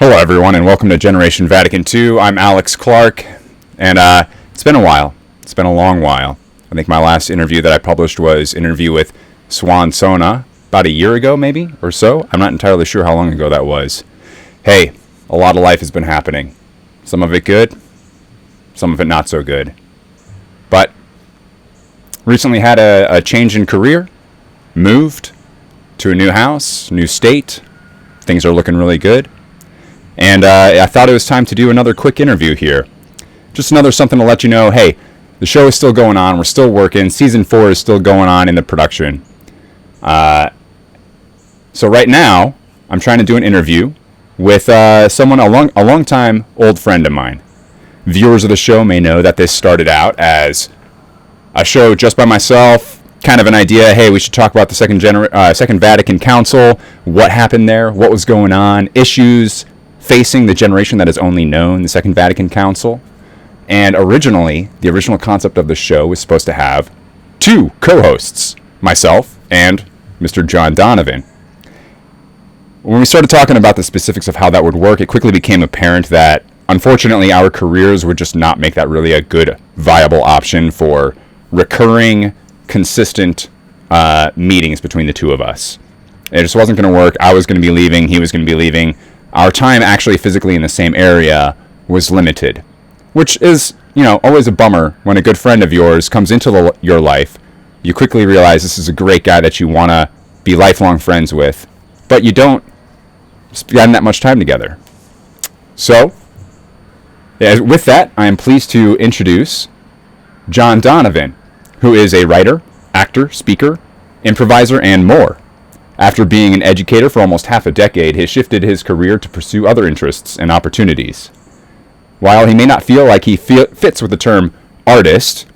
Hello, everyone, and welcome to Generation Vatican II. I'm Alex Clark, and it's been a while. It's been a long while. I think my last interview that I published was an interview with Swan Sona about a year ago, maybe, or so. I'm not entirely sure how long ago that was. Hey, a lot of life has been happening. Some of it good, some of it not so good. But recently had a change in career, moved to a new house, new state. Things are looking really good. And I thought it was time to do another quick interview here. Just another something to let you know, hey, the show is still going on. We're still working. Season 4 is still going on in the production. So right now, I'm trying to do an interview with someone, a long-time old friend of mine. Viewers of the show may know that this started out as a show just by myself, kind of an idea, hey, we should talk about the Second Vatican Council, what happened there, what was going on, issues facing the generation that has only known the Second Vatican Council. And originally, the original concept of the show was supposed to have two co-hosts, myself and Mr. John Donovan. When we started talking about the specifics of how that would work, it quickly became apparent that, unfortunately, our careers would just not make that really a good, viable option for recurring, consistent meetings between the two of us. It just wasn't going to work. I was going to be leaving. He was going to be leaving. Our time actually physically in the same area was limited, which is, always a bummer when a good friend of yours comes into your life. You quickly realize this is a great guy that you want to be lifelong friends with, but you don't spend that much time together. So, with that, I am pleased to introduce John Donovan, who is a writer, actor, speaker, improviser, and more. After being an educator for almost half a decade, he shifted his career to pursue other interests and opportunities. While he may not feel like he fits with the term artist,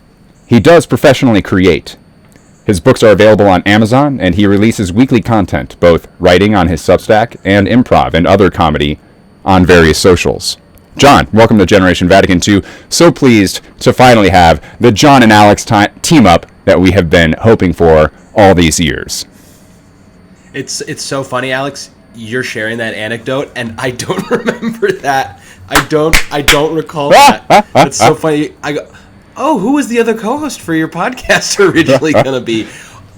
he does professionally create. His books are available on Amazon, and he releases weekly content, both writing on his Substack and improv and other comedy on various socials. John, welcome to Generation Vatican II. So pleased to finally have the John and Alex team up that we have been hoping for all these years. It's so funny, Alex. You're sharing that anecdote, and I don't remember that. I don't recall that. It's so funny. I go, oh, who was the other co-host for your podcast originally gonna be?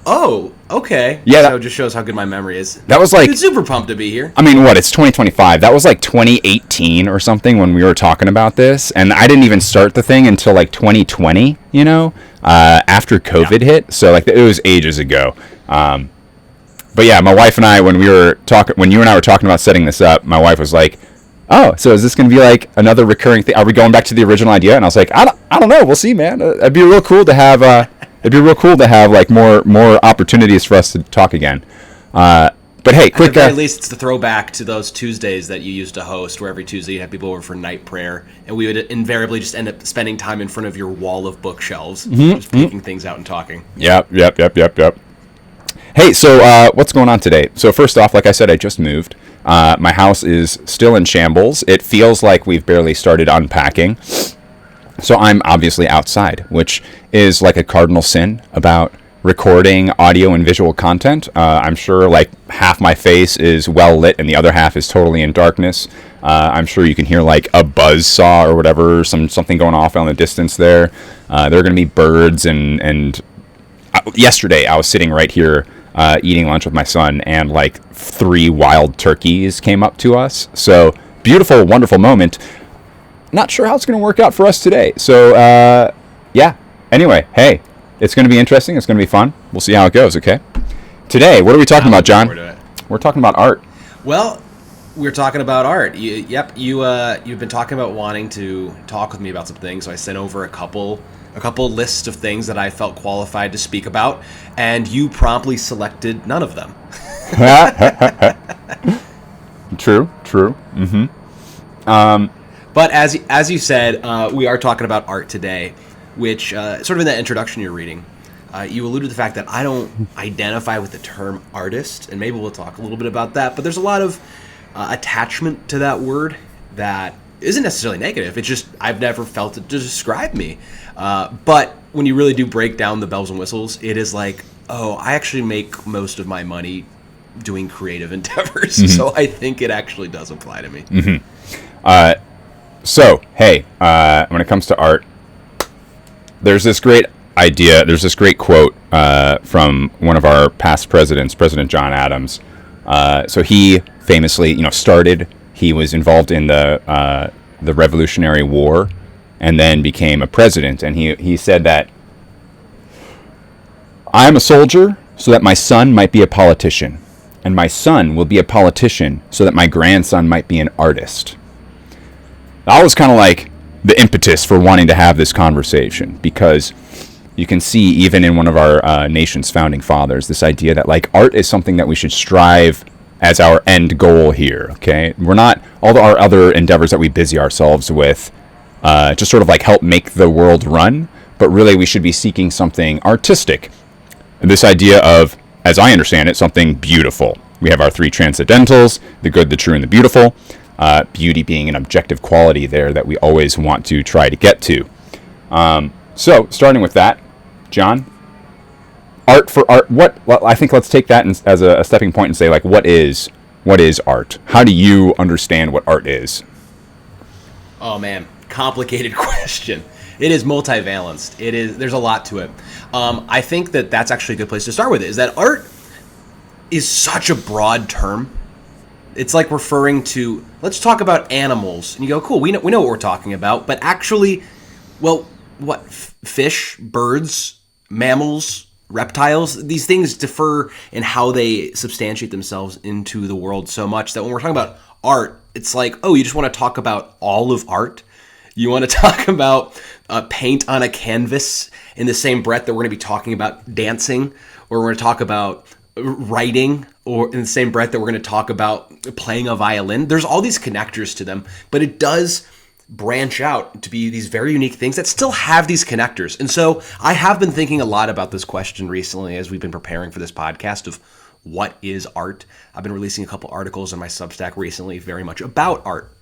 Oh, okay. Yeah, so it just shows how good my memory is. That was like, dude, super pumped to be here. I mean, it's 2025. That was like 2018 or something when we were talking about this, and I didn't even start the thing until like 2020. After COVID hit. So like it was ages ago. But yeah, my wife and I, when you and I were talking about setting this up, my wife was like, "Oh, so is this going to be like another recurring thing? Are we going back to the original idea?" And I was like, "I don't know. We'll see, man. It'd be real cool to have. Like more opportunities for us to talk again." But hey, quick. At the very least, it's the throwback to those Tuesdays that you used to host, where every Tuesday you had people over for night prayer, and we would invariably just end up spending time in front of your wall of bookshelves, just picking things out and talking. Yep. Hey, so what's going on today? So first off, like I said, I just moved. My house is still in shambles. It feels like we've barely started unpacking. So I'm obviously outside, which is like a cardinal sin about recording audio and visual content. I'm sure like half my face is well lit and the other half is totally in darkness. I'm sure you can hear like a buzz saw or whatever, something going off in the distance there. There are going to be birds and yesterday I was sitting right here eating lunch with my son, and like 3 wild turkeys came up to us. So beautiful, wonderful moment. Not sure how it's going to work out for us today. So yeah. Anyway, hey, it's going to be interesting. It's going to be fun. We'll see how it goes. Okay. Today, what are we talking about, John? We're talking about art. Well, we're talking about art. You've been talking about wanting to talk with me about some things, so I sent over a couple lists of things that I felt qualified to speak about, and you promptly selected none of them. True. Mm-hmm. But as you said, we are talking about art today, which sort of in that introduction you're reading, you alluded to the fact that I don't identify with the term artist, and maybe we'll talk a little bit about that, but there's a lot of attachment to that word that isn't necessarily negative. It's just I've never felt it to describe me. But when you really do break down the bells and whistles, it is like, oh, I actually make most of my money doing creative endeavors. So I think it actually does apply to me. So, hey, when it comes to art, there's this great idea, there's this great quote from one of our past presidents, President John Adams. So he famously, he was involved in the Revolutionary War and then became a president. And he said that, I am a soldier so that my son might be a politician, and my son will be a politician so that my grandson might be an artist. That was kind of like the impetus for wanting to have this conversation, because you can see even in one of our nation's founding fathers, this idea that like art is something that we should strive as our end goal here, okay? We're not, all our other endeavors that we busy ourselves with just sort of like help make the world run, but really we should be seeking something artistic. And this idea of, as I understand it, something beautiful. We have our three transcendentals, the good, the true, and the beautiful. Beauty being an objective quality there that we always want to try to get to. So, starting with that, John, art for art. Well, I think let's take that as a stepping point and say, like, what is art? How do you understand what art is? Oh man, complicated question. It is multivalenced. There's a lot to it. I think that's actually a good place to start with it, is that art is such a broad term. It's like referring to, let's talk about animals. And you go, cool, we know what we're talking about. But actually, well, what? Fish, birds, mammals, reptiles, these things differ in how they substantiate themselves into the world so much that when we're talking about art, it's like, oh, you just want to talk about all of art? You want to talk about paint on a canvas in the same breath that we're going to be talking about dancing, or we're going to talk about writing, or in the same breath that we're going to talk about playing a violin. There's all these connectors to them, but it does branch out to be these very unique things that still have these connectors. And so I have been thinking a lot about this question recently as we've been preparing for this podcast of what is art. I've been releasing a couple articles on my Substack recently very much about art.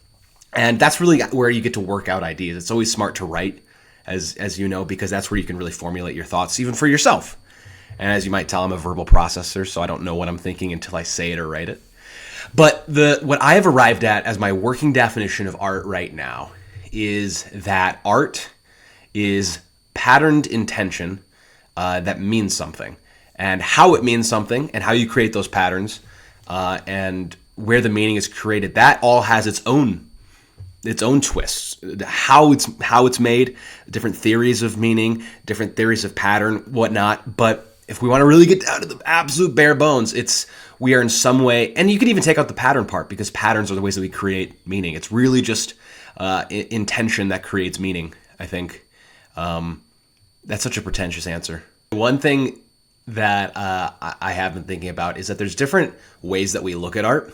And that's really where you get to work out ideas. It's always smart to write, as you know, because that's where you can really formulate your thoughts, even for yourself. And as you might tell, I'm a verbal processor, so I don't know what I'm thinking until I say it or write it. But what I have arrived at as my working definition of art right now is that art is patterned intention that means something. And how it means something, and how you create those patterns, and where the meaning is created, that all has its own twists. How it's made, different theories of meaning, different theories of pattern, whatnot. But if we want to really get down to the absolute bare bones, we are in some way, and you could even take out the pattern part, because patterns are the ways that we create meaning. It's really just intention that creates meaning, I think. That's such a pretentious answer. One thing that I have been thinking about is that there's different ways that we look at art.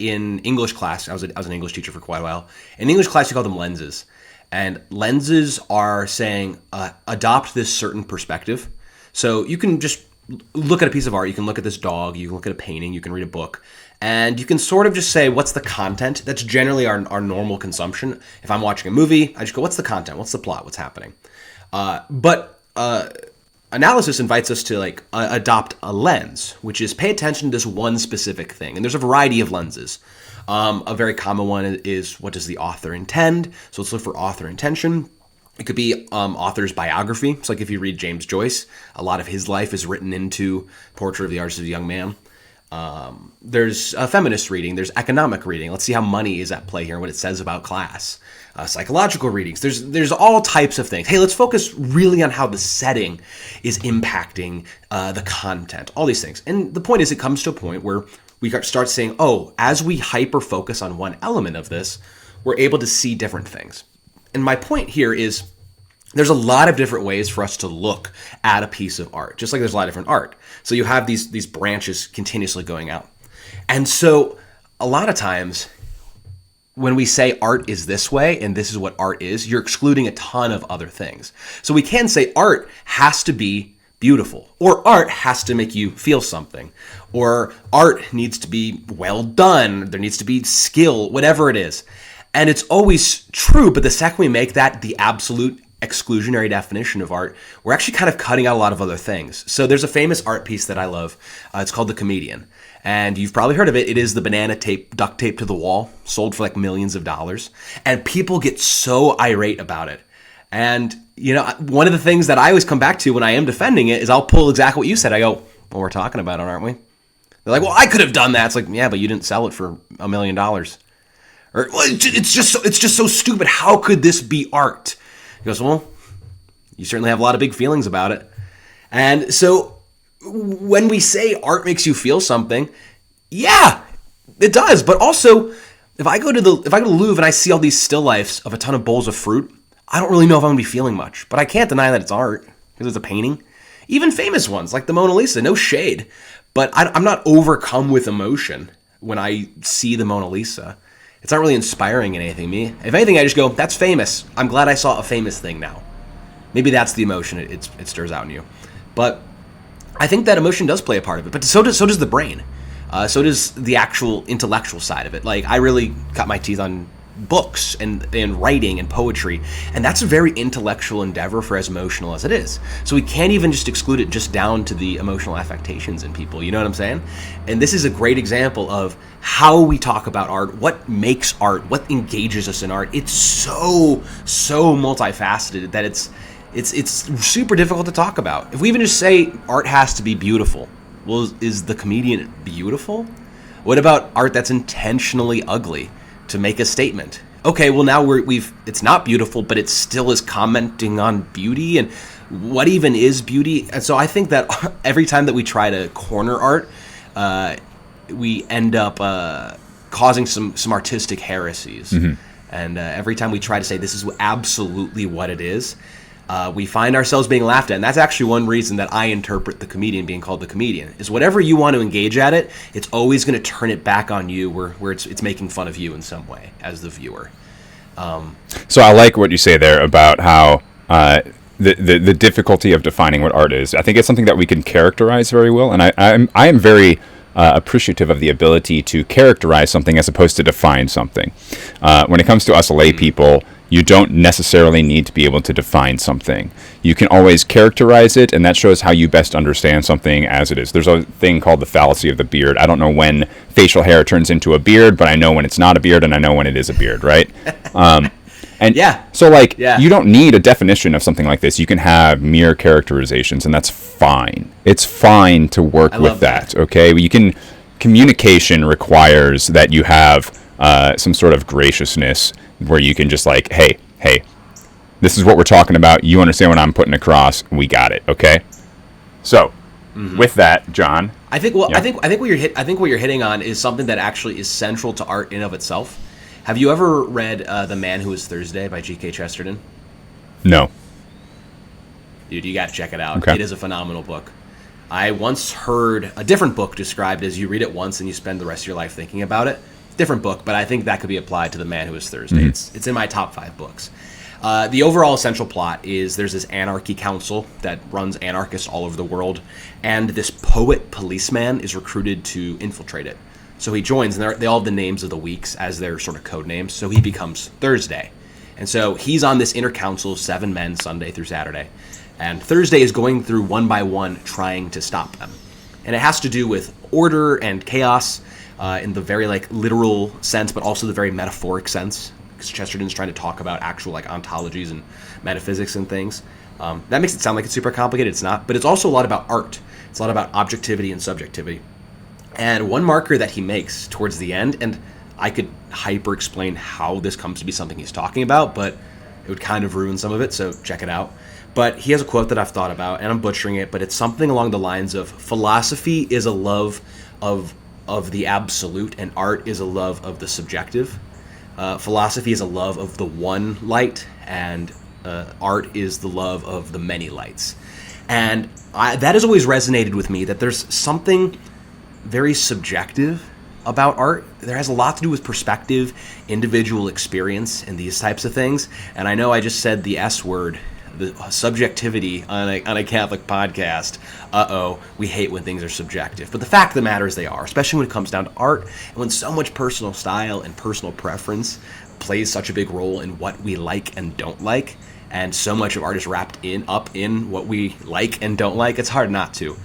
In English class, I was an English teacher for quite a while. In English class, you call them lenses. And lenses are saying, adopt this certain perspective. So you can just look at a piece of art. You can look at this dog. You can look at a painting. You can read a book. And you can sort of just say, what's the content? That's generally our normal consumption. If I'm watching a movie, I just go, what's the content? What's the plot? What's happening? But analysis invites us to adopt a lens, which is pay attention to this one specific thing. And there's a variety of lenses. A very common one is, what does the author intend? So let's look for author intention. It could be author's biography. It's like if you read James Joyce, a lot of his life is written into Portrait of the Artist of a Young Man. There's a feminist reading. There's economic reading. Let's see how money is at play here and what it says about class. Psychological readings. There's all types of things. Hey, let's focus really on how the setting is impacting the content. All these things. And the point is, it comes to a point where we start saying, oh, as we hyper focus on one element of this, we're able to see different things. And my point here is, there's a lot of different ways for us to look at a piece of art, just like there's a lot of different art. So you have these branches continuously going out. And so a lot of times when we say art is this way and this is what art is, you're excluding a ton of other things. So we can say art has to be beautiful, or art has to make you feel something, or art needs to be well done, there needs to be skill, whatever it is. And it's always true, but the second we make that the absolute exclusionary definition of art, we're actually kind of cutting out a lot of other things. So there's a famous art piece that I love. It's called The Comedian. And you've probably heard of it. It is the banana tape, duct tape to the wall, sold for like millions of dollars. And people get so irate about it. And, one of the things that I always come back to when I am defending it is I'll pull exactly what you said. I go, well, we're talking about it, aren't we? They're like, well, I could have done that. It's like, yeah, but you didn't sell it for $1 million. Or, well, it's just so stupid. How could this be art? He goes, well, you certainly have a lot of big feelings about it. And so when we say art makes you feel something, yeah, it does. But also, if I go to the Louvre and I see all these still lifes of a ton of bowls of fruit, I don't really know if I'm going to be feeling much. But I can't deny that it's art because it's a painting. Even famous ones like the Mona Lisa, no shade. But I'm not overcome with emotion when I see the Mona Lisa. It's not really inspiring in anything me. If anything, I just go, that's famous. I'm glad I saw a famous thing now. Maybe that's the emotion it stirs out in you. But I think that emotion does play a part of it. But so does the brain. So does the actual intellectual side of it. Like, I really cut my teeth on books and writing and poetry, and that's a very intellectual endeavor for as emotional as it is. So we can't even just exclude it just down to the emotional affectations in people. You know what I'm saying? And this is a great example of how we talk about art, what makes art, what engages us in art. It's so multifaceted that it's super difficult to talk about. If we even just say art has to be beautiful, well, is the comedian beautiful? What about art that's intentionally ugly to make a statement? Okay, well, now it's not beautiful, but it still is commenting on beauty, and what even is beauty? And so I think that every time that we try to corner art, we end up causing some artistic heresies. Mm-hmm. And every time we try to say this is absolutely what it is, we find ourselves being laughed at. And that's actually one reason that I interpret the comedian being called the comedian, is whatever you want to engage at it, it's always going to turn it back on you where it's making fun of you in some way as the viewer. So I like what you say there about how the difficulty of defining what art is. I think it's something that we can characterize very well. And I am very appreciative of the ability to characterize something as opposed to define something. When it comes to us lay people, you don't necessarily need to be able to define something. You can always characterize it, and that shows how you best understand something as it is. There's a thing called the fallacy of the beard. I don't know when facial hair turns into a beard, but I know when it's not a beard, and I know when it is a beard, right? You don't need a definition of something like this. You can have mere characterizations, and that's fine. It's fine to work with that, okay? Communication requires that you have some sort of graciousness where you can just like, hey, this is what we're talking about. You understand what I'm putting across. We got it, okay? So, with that, John, I think what you're hitting on is something that actually is central to art in of itself. Have you ever read The Man Who Was Thursday by G.K. Chesterton? No. Dude, you got to check it out. Okay. It is a phenomenal book. I once heard a different book described as you read it once and you spend the rest of your life thinking about it. Different book, but I think that could be applied to The Man Who Was Thursday. Mm-hmm. It's in my top 5 books. The overall essential plot is there's this anarchy council that runs anarchists all over the world, and this poet policeman is recruited to infiltrate it. So he joins, and they all have the names of the weeks as their sort of code names, so he becomes Thursday. And so he's on this inner council of 7 men, Sunday through Saturday, and Thursday is going through one by one trying to stop them. And it has to do with order and chaos, in the very literal sense, but also the very metaphoric sense, because Chesterton's trying to talk about actual ontologies and metaphysics and things. That makes it sound like it's super complicated. It's not, but it's also a lot about art. It's a lot about objectivity and subjectivity. And one marker that he makes towards the end, and I could hyper explain how this comes to be something he's talking about, but it would kind of ruin some of it, so check it out. But he has a quote that I've thought about, and I'm butchering it, but it's something along the lines of, philosophy is a love of the absolute, and art is a love of the subjective. Philosophy is a love of the one light, and art is the love of the many lights. And that has always resonated with me, that there's something very subjective about art. There has a lot to do with perspective, individual experience, and these types of things. And I know I just said the S word, the subjectivity on a Catholic podcast. We hate when things are subjective. But the fact of the matter is they are, especially when it comes down to art, and when so much personal style and personal preference plays such a big role in what we like and don't like, and so much of art is wrapped up in what we like and don't like. It's hard not to.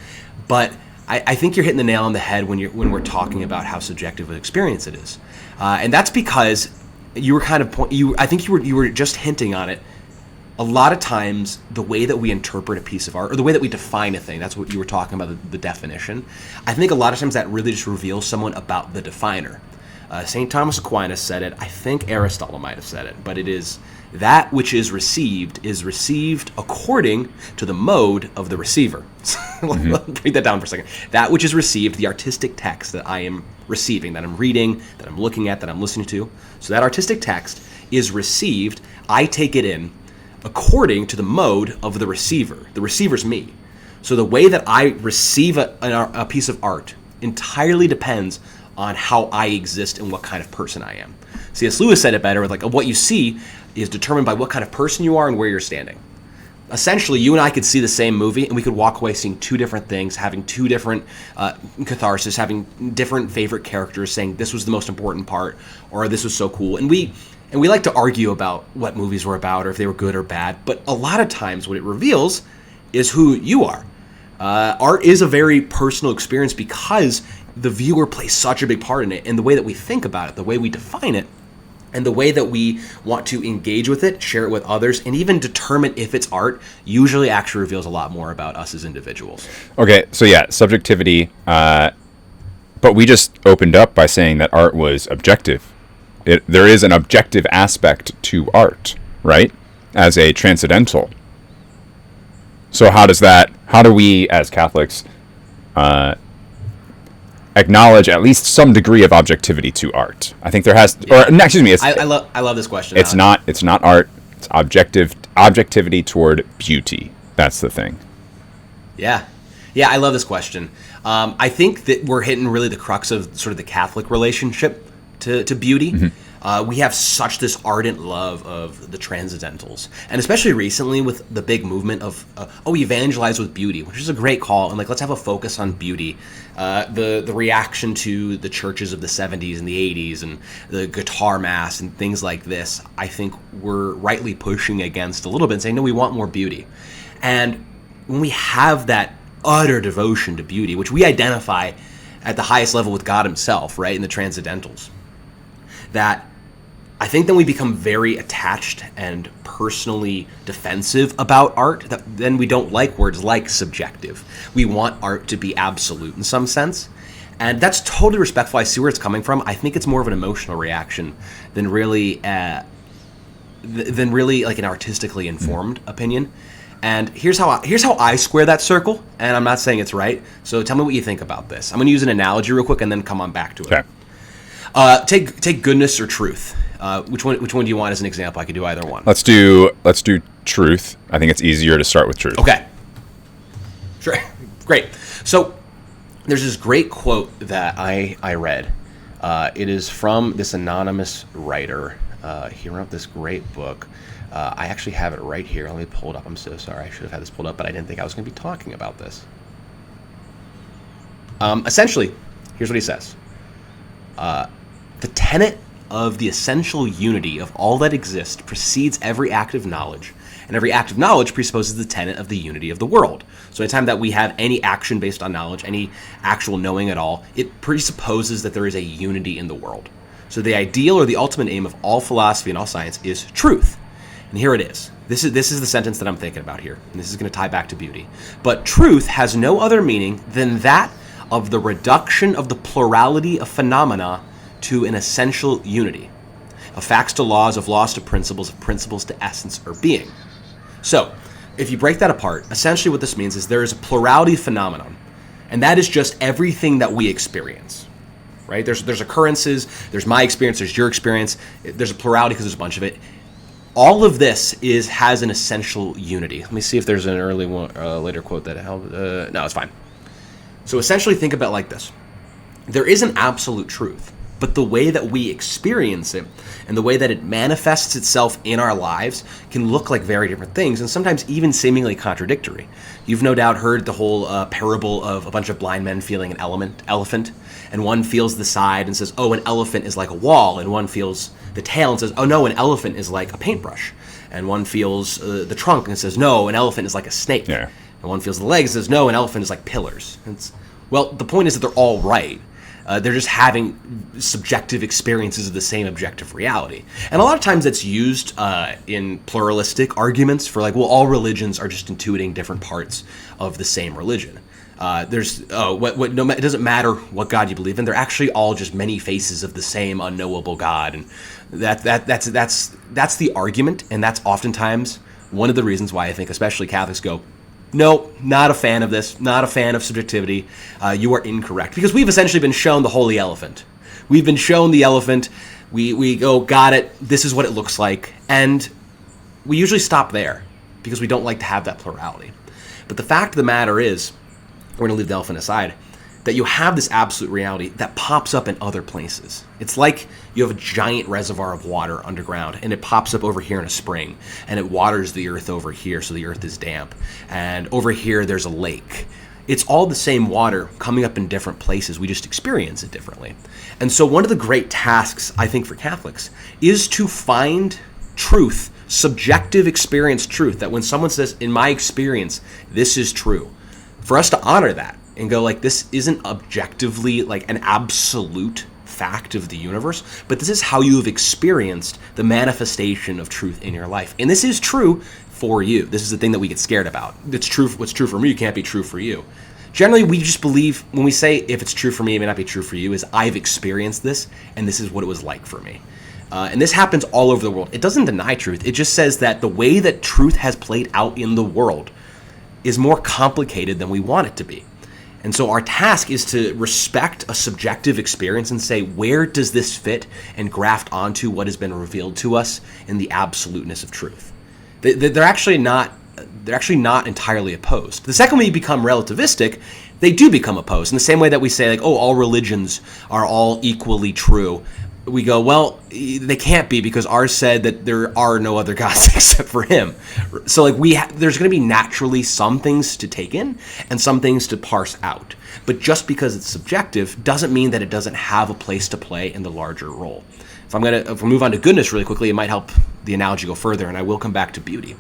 But I think you're hitting the nail on the head when we're talking about how subjective an experience it is, and that's because you were kind of I think you were just hinting on it. A lot of times, the way that we interpret a piece of art, or the way that we define a thing, that's what you were talking about, the definition. I think a lot of times that really just reveals someone about the definer. St. Thomas Aquinas said it. I think Aristotle might have said it, but it is that which is received according to the mode of the receiver. Break that down for a second. That which is received, the artistic text that I am receiving, that I'm reading, that I'm looking at, that I'm listening to. So that artistic text is received. I take it in according to the mode of the receiver. The receiver's me. So the way that I receive a piece of art entirely depends on how I exist and what kind of person I am. C.S. Lewis said it better, like what you see is determined by what kind of person you are and where you're standing. Essentially, you and I could see the same movie and we could walk away seeing two different things, having two different catharsis, having different favorite characters, saying this was the most important part or this was so cool. And we like to argue about what movies were about or if they were good or bad, but a lot of times what it reveals is who you are. Art is a very personal experience because the viewer plays such a big part in it, and the way that we think about it, the way we define it, and the way that we want to engage with it, share it with others, and even determine if it's art usually actually reveals a lot more about us as individuals. Okay, so yeah, subjectivity, but we just opened up by saying that art was objective. There is an objective aspect to art, right? As a transcendental. So how do we as Catholics acknowledge at least some degree of objectivity to art? I think there has, I love this question. It's not art. It's objectivity toward beauty. That's the thing. Yeah, I love this question. I think that we're hitting really the crux of sort of the Catholic relationship to beauty. Mm-hmm. We have such this ardent love of the transcendentals, and especially recently with the big movement of evangelize with beauty, which is a great call, and like let's have a focus on beauty. The reaction to the churches of the 70s and the 80s and the guitar mass and things like this, I think we're rightly pushing against a little bit and saying, no, we want more beauty. And when we have that utter devotion to beauty, which we identify at the highest level with God himself, right, in the transcendentals, that I think then we become very attached and personally defensive about art, that then we don't like words like subjective. We want art to be absolute in some sense. And that's totally respectful. I see where it's coming from. I think it's more of an emotional reaction than really like an artistically informed opinion. And here's how I square that circle, and I'm not saying it's right. So tell me what you think about this. I'm going to use an analogy real quick and then come on back to it. Okay. Take goodness or truth. Which one do you want as an example? I could do either one. Let's do truth. I think it's easier to start with truth. Okay. Sure. Great. So there's this great quote that I read. It is from this anonymous writer. He wrote this great book. I actually have it right here. Let me pull it up. I'm so sorry. I should have had this pulled up, but I didn't think I was going to be talking about this. Essentially, here's what he says. The tenet of the essential unity of all that exists precedes every act of knowledge, and every act of knowledge presupposes the tenet of the unity of the world. So anytime that we have any action based on knowledge, any actual knowing at all, it presupposes that there is a unity in the world. So the ideal or the ultimate aim of all philosophy and all science is truth. And here it is. This is the sentence that I'm thinking about here, and this is going to tie back to beauty. But truth has no other meaning than that of the reduction of the plurality of phenomena to an essential unity, of facts to laws, of laws to principles, of principles to essence or being. So, if you break that apart, essentially what this means is there is a plurality of phenomenon, and that is just everything that we experience, right? There's occurrences, there's my experience, there's your experience, there's a plurality because there's a bunch of it. All of this has an essential unity. Let me see if there's an early one, later quote that held. No, it's fine. So essentially think about it like this. There is an absolute truth, but the way that we experience it and the way that it manifests itself in our lives can look like very different things, and sometimes even seemingly contradictory. You've no doubt heard the whole parable of a bunch of blind men feeling an elephant, and one feels the side and says, oh, an elephant is like a wall, and one feels the tail and says, oh no, an elephant is like a paintbrush, and one feels the trunk and says, no, an elephant is like a snake. Yeah. And one feels the legs and says, no, an elephant is like pillars. Well, the point is that they're all right. They're just having subjective experiences of the same objective reality. And a lot of times that's used in pluralistic arguments for like, well, all religions are just intuiting different parts of the same religion. It doesn't matter what God you believe in. They're actually all just many faces of the same unknowable God. And that's the argument. And that's oftentimes one of the reasons why I think especially Catholics go, no, not a fan of this, not a fan of subjectivity. You are incorrect. Because we've essentially been shown the holy elephant. We've been shown the elephant. We go, got it, this is what it looks like. And we usually stop there because we don't like to have that plurality. But the fact of the matter is, we're going to leave the elephant aside, that you have this absolute reality that pops up in other places. It's like you have a giant reservoir of water underground, and it pops up over here in a spring, and it waters the earth over here, so the earth is damp. And over here, there's a lake. It's all the same water coming up in different places. We just experience it differently. And so one of the great tasks, I think, for Catholics is to find truth, subjective experience truth, that when someone says, in my experience, this is true, for us to honor that and go like, this isn't objectively like an absolute fact of the universe, but this is how you have experienced the manifestation of truth in your life. And this is true for you. This is the thing that we get scared about. It's true. What's true for me can't be true for you. Generally, we just believe when we say if it's true for me, it may not be true for you, is I've experienced this and this is what it was like for me. And this happens all over the world. It doesn't deny truth. It just says that the way that truth has played out in the world is more complicated than we want it to be. And so our task is to respect a subjective experience and say, where does this fit, and graft onto what has been revealed to us in the absoluteness of truth. They're actually not entirely opposed. The second we become relativistic, they do become opposed. In the same way that we say, like, oh, all religions are all equally true. We go, well, they can't be, because ours said that there are no other gods except for him. So like there's going to be naturally some things to take in and some things to parse out. But just because it's subjective doesn't mean that it doesn't have a place to play in the larger role. If we move on to goodness really quickly, it might help the analogy go further, and I will come back to beauty.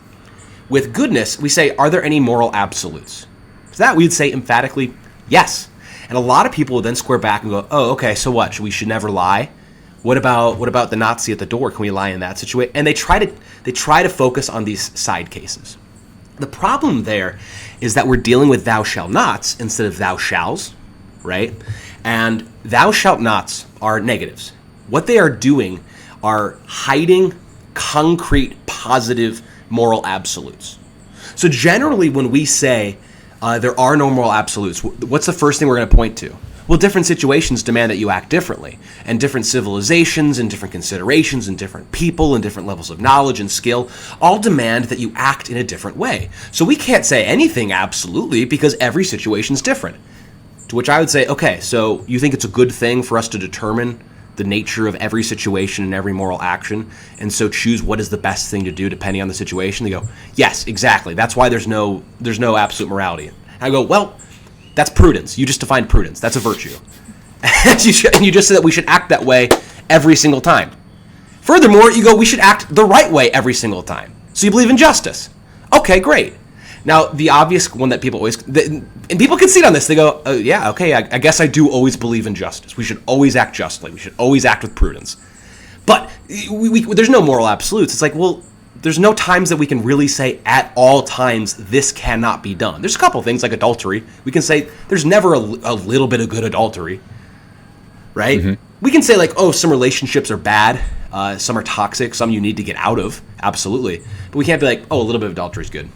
With goodness, we say, are there any moral absolutes? To that we would say emphatically, yes. And a lot of people would then square back and go, oh, okay, so what? We should never lie? What about the Nazi at the door? Can we lie in that situation? And they try to focus on these side cases. The problem there is that we're dealing with thou shalt nots instead of thou shalls, right? And thou shalt nots are negatives. What they are doing are hiding concrete, positive moral absolutes. So generally when we say there are no moral absolutes, what's the first thing we're going to point to? Well, different situations demand that you act differently, and different civilizations and different considerations and different people and different levels of knowledge and skill all demand that you act in a different way. So we can't say anything absolutely because every situation is different. To which I would say, okay, so you think it's a good thing for us to determine the nature of every situation and every moral action, and so choose what is the best thing to do depending on the situation? They go, yes, exactly. That's why there's no absolute morality. And I go, well, that's prudence. You just defined prudence. That's a virtue. And you just said that we should act that way every single time. Furthermore, you go, we should act the right way every single time. So you believe in justice. Okay, great. Now, the obvious one that people always, and people concede on this, they go, oh, yeah, okay, I guess I do always believe in justice. We should always act justly. We should always act with prudence. But there's no moral absolutes. It's like, well, there's no times that we can really say at all times this cannot be done. There's a couple of things like adultery. We can say there's never a little bit of good adultery, right? Mm-hmm. We can say like, oh, some relationships are bad, some are toxic, some you need to get out of, absolutely. But we can't be like, oh, a little bit of adultery is good.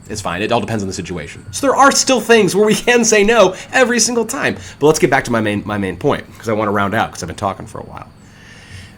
It's fine. It all depends on the situation. So there are still things where we can say no every single time. But let's get back to my main point, because I want to round out, because I've been talking for a while.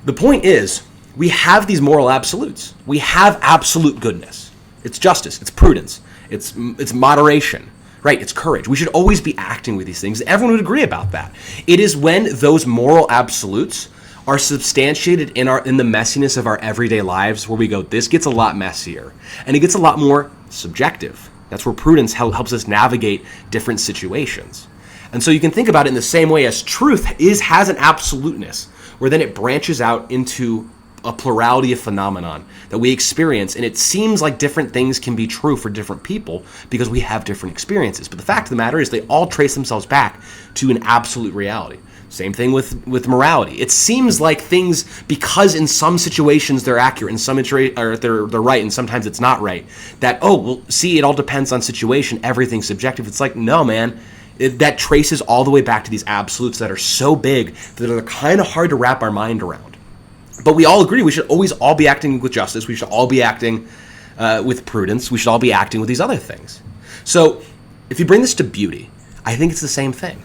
The point is, we have these moral absolutes. We have absolute goodness. It's justice. It's prudence. It's moderation, right? It's courage. We should always be acting with these things. Everyone would agree about that. It is when those moral absolutes are substantiated in the messiness of our everyday lives where we go, this gets a lot messier, and it gets a lot more subjective. That's where prudence helps us navigate different situations. And so you can think about it in the same way as truth has an absoluteness, where then it branches out into a plurality of phenomenon that we experience, and it seems like different things can be true for different people because we have different experiences. But the fact of the matter is they all trace themselves back to an absolute reality. Same thing with morality. It seems like things, because in some situations they're accurate, in some or they're right, and sometimes it's not right, that, oh, well, see, it all depends on situation, everything's subjective. It's like, no, man. That traces all the way back to these absolutes that are so big that they're kind of hard to wrap our mind around. But we all agree we should always all be acting with justice. We should all be acting with prudence. We should all be acting with these other things. So if you bring this to beauty, I think it's the same thing.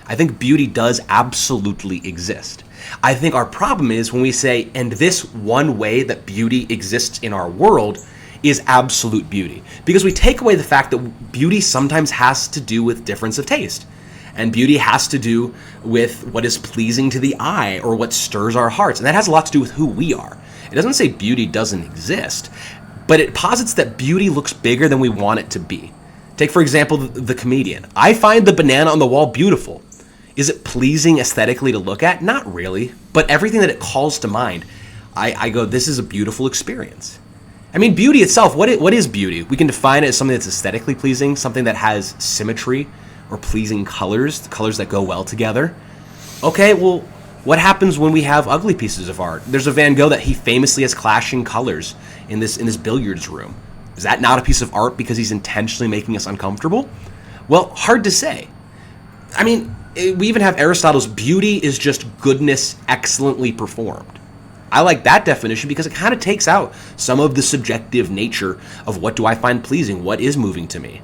I think beauty does absolutely exist. I think our problem is when we say, and this one way that beauty exists in our world is absolute beauty, because we take away the fact that beauty sometimes has to do with difference of taste, and beauty has to do with what is pleasing to the eye or what stirs our hearts, and that has a lot to do with who we are. It doesn't say beauty doesn't exist, but it posits that beauty looks bigger than we want it to be. Take, for example, the comedian. I find the banana on the wall beautiful. Is it pleasing aesthetically to look at? Not really, but everything that it calls to mind, I go, this is a beautiful experience. I mean, beauty itself, what is beauty? We can define it as something that's aesthetically pleasing, something that has symmetry or pleasing colors that go well together. Okay, well, what happens when we have ugly pieces of art? There's a Van Gogh that he famously has clashing colors in this billiards room. Is that not a piece of art because he's intentionally making us uncomfortable? Well, hard to say. I mean, we even have Aristotle's beauty is just goodness excellently performed. I like that definition because it kind of takes out some of the subjective nature of what do I find pleasing, what is moving to me.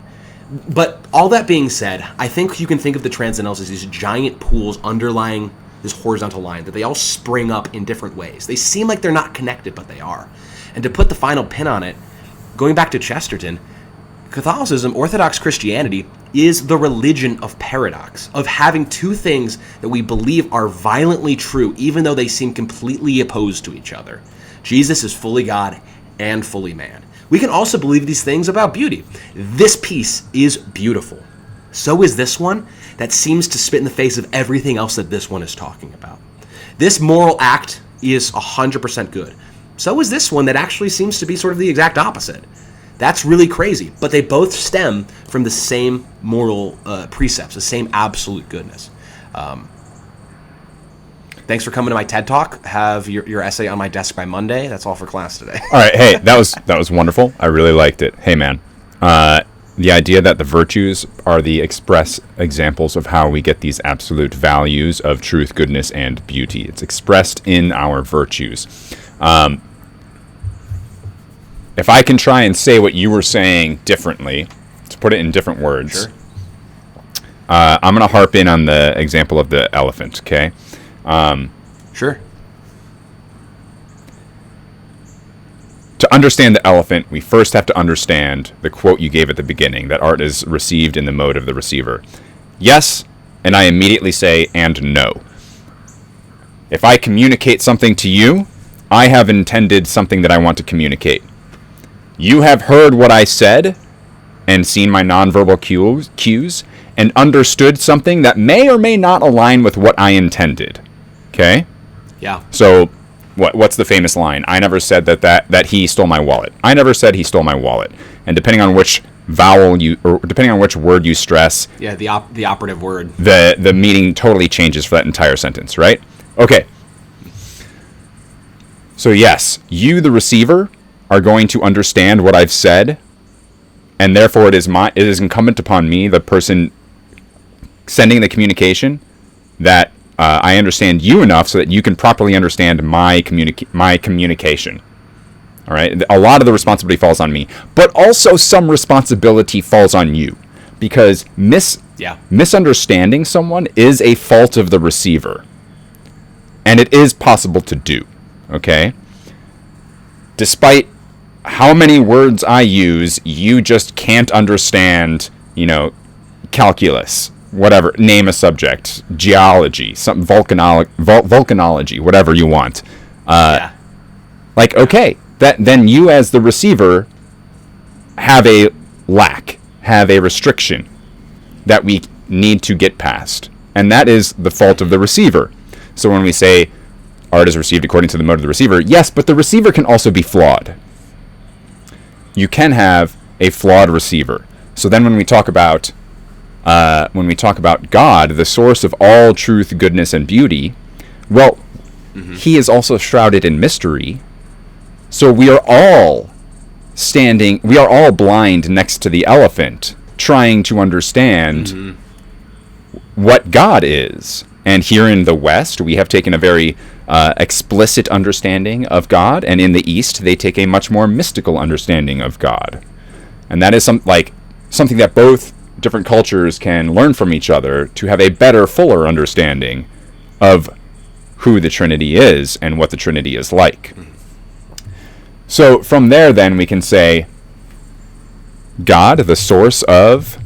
But all that being said, I think you can think of the transcendentals as these giant pools underlying this horizontal line, that they all spring up in different ways. They seem like they're not connected, but they are. And to put the final pin on it, going back to Chesterton, Catholicism, Orthodox Christianity, is the religion of paradox, of having two things that we believe are violently true, even though they seem completely opposed to each other. Jesus is fully God and fully man. We can also believe these things about beauty. This piece is beautiful. So is this one that seems to spit in the face of everything else that this one is talking about. This moral act is 100% good. So is this one that actually seems to be sort of the exact opposite. That's really crazy, but they both stem from the same moral precepts, the same absolute goodness. Thanks for coming to my TED Talk. Have your essay on my desk by Monday. That's all for class today. All right, hey, that was wonderful. I really liked it. Hey, man, the idea that the virtues are the express examples of how we get these absolute values of truth, goodness, and beauty. It's expressed in our virtues. If I can try and say what you were saying differently, to put it in different words, sure. I'm going to harp in on the example of the elephant, okay? Sure. To understand the elephant, we first have to understand the quote you gave at the beginning, that art is received in the mode of the receiver. Yes, and I immediately say, and no. If I communicate something to you, I have intended something that I want to communicate. You have heard what I said and seen my nonverbal cues and understood something that may or may not align with what I intended. Okay? Yeah. So what's the famous line? I never said that he stole my wallet. I never said he stole my wallet. And depending on which depending on which word you stress, yeah, the operative word, the meaning totally changes for that entire sentence, right? Okay. So yes, you, the receiver, are going to understand what I've said, and therefore it is incumbent upon me, the person sending the communication, that I understand you enough so that you can properly understand my communication. All right, a lot of the responsibility falls on me, but also some responsibility falls on you, because misunderstanding someone is a fault of the receiver, and it is possible to do. Okay, despite how many words I use, you just can't understand, calculus, whatever, name a subject, geology, some volcanology, whatever you want. Okay, then you as the receiver have a lack, have a restriction that we need to get past. And that is the fault of the receiver. So when we say art is received according to the mode of the receiver. Yes, but the receiver can also be flawed. You can have a flawed receiver. So then when we talk about God, the source of all truth, goodness, and beauty, well, he is also shrouded in mystery. So we are all blind next to the elephant, trying to understand what God is. And here in the West, we have taken a very explicit understanding of God, and in the East, they take a much more mystical understanding of God. And that is something that both different cultures can learn from each other to have a better, fuller understanding of who the Trinity is and what the Trinity is like. So from there, then, we can say God, the source of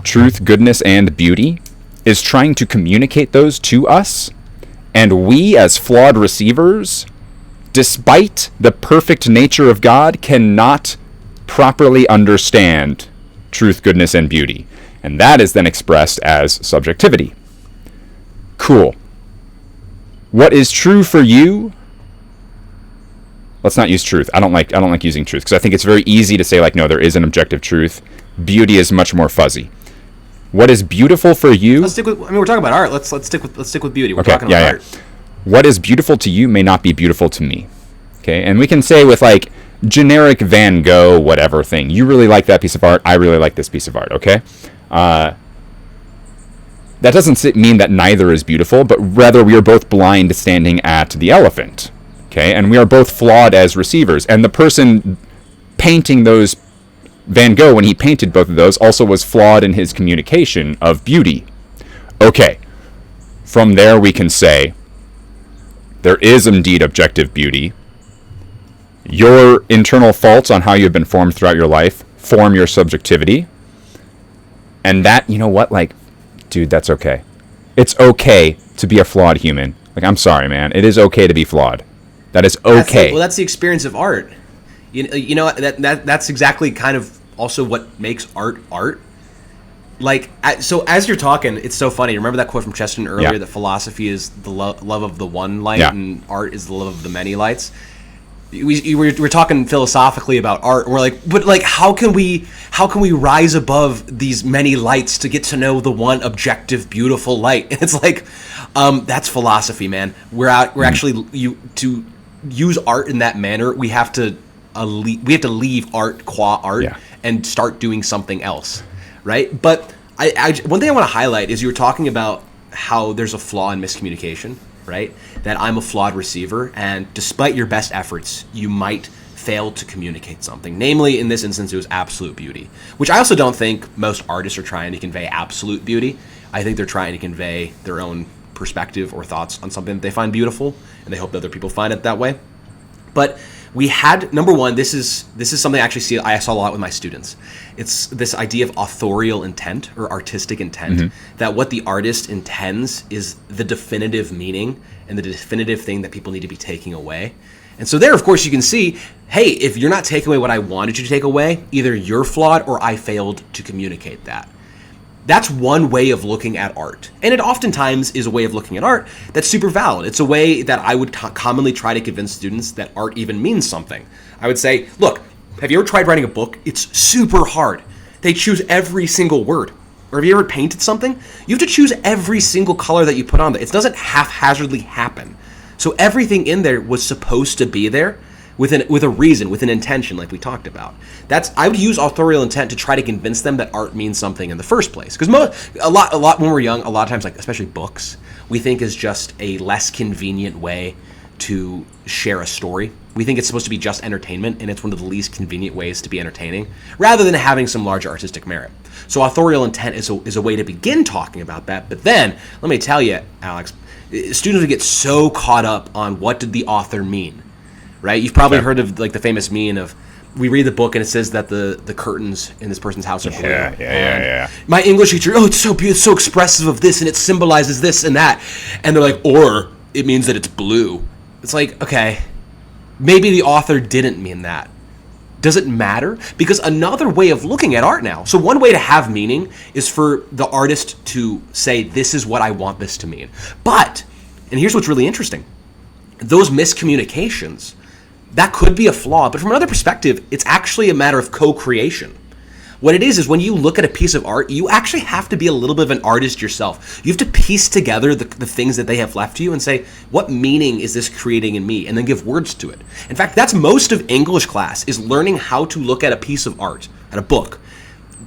truth, goodness, and beauty, is trying to communicate those to us, and we, as flawed receivers, despite the perfect nature of God, cannot properly understand truth, goodness, and beauty. And that is then expressed as subjectivity. Cool. What is true for you? Let's not use truth. I don't like using truth, because I think it's very easy to say, like, no, there is an objective truth. Beauty is much more fuzzy. What is beautiful for you? Let's stick with. I mean, we're talking about art. Let's stick with beauty. We're talking about art. What is beautiful to you may not be beautiful to me. Okay, and we can say with like generic Van Gogh whatever thing. You really like that piece of art. I really like this piece of art. Okay, that doesn't mean that neither is beautiful, but rather we are both blind standing at the elephant. Okay, and we are both flawed as receivers. And the person painting those. Van Gogh, when he painted both of those, also was flawed in his communication of beauty. Okay, from there we can say, there is indeed objective beauty. Your internal faults on how you've been formed throughout your life form your subjectivity. And that, you know what, like, dude, that's okay. It's okay to be a flawed human. Like, I'm sorry, man. It is okay to be flawed. That is okay. That's the experience of art. You know that's exactly kind of also what makes art. Like, so as you're talking, it's so funny. Remember that quote from Chesterton earlier that philosophy is the love of the one light and art is the love of the many lights. We're talking philosophically about art. And we're like, but like, how can we rise above these many lights to get to know the one objective, beautiful light? And it's like, that's philosophy, man. We're actually to use art in that manner. We have to leave art qua art and start doing something else, right? But one thing I want to highlight is you were talking about how there's a flaw in miscommunication, right? That I'm a flawed receiver, and despite your best efforts, you might fail to communicate something. Namely, in this instance, it was absolute beauty, which I also don't think most artists are trying to convey absolute beauty. I think they're trying to convey their own perspective or thoughts on something that they find beautiful, and they hope that other people find it that way. But we had, number one, this is something I saw a lot with my students. It's this idea of authorial intent or artistic intent, that what the artist intends is the definitive meaning and the definitive thing that people need to be taking away. And so there, of course, you can see, hey, if you're not taking away what I wanted you to take away, either you're flawed or I failed to communicate that. That's one way of looking at art. And it oftentimes is a way of looking at art that's super valid. It's a way that I would commonly try to convince students that art even means something. I would say, look, have you ever tried writing a book? It's super hard. They choose every single word. Or have you ever painted something? You have to choose every single color that you put on there. It doesn't haphazardly happen. So everything in there was supposed to be there with a reason, with an intention, like we talked about. I would use authorial intent to try to convince them that art means something in the first place. Because a lot when we're young, a lot of times, like especially books, we think is just a less convenient way to share a story. We think it's supposed to be just entertainment, and it's one of the least convenient ways to be entertaining, rather than having some larger artistic merit. So authorial intent is a way to begin talking about that. But then, let me tell you, Alex, students would get so caught up on what did the author mean. Right? You've probably heard of like the famous meme of, we read the book and it says that the curtains in this person's house are blue. Yeah. My English teacher, it's so beautiful, it's so expressive of this, and it symbolizes this and that. And they're like, or it means that it's blue. It's like, okay, maybe the author didn't mean that. Does it matter? Because another way of looking at art now, so one way to have meaning is for the artist to say, this is what I want this to mean. But, and here's what's really interesting, those miscommunications, that could be a flaw. But from another perspective, it's actually a matter of co-creation. What it is when you look at a piece of art, you actually have to be a little bit of an artist yourself. You have to piece together the things that they have left you and say, what meaning is this creating in me? And then give words to it. In fact, that's most of English class, is learning how to look at a piece of art, at a book,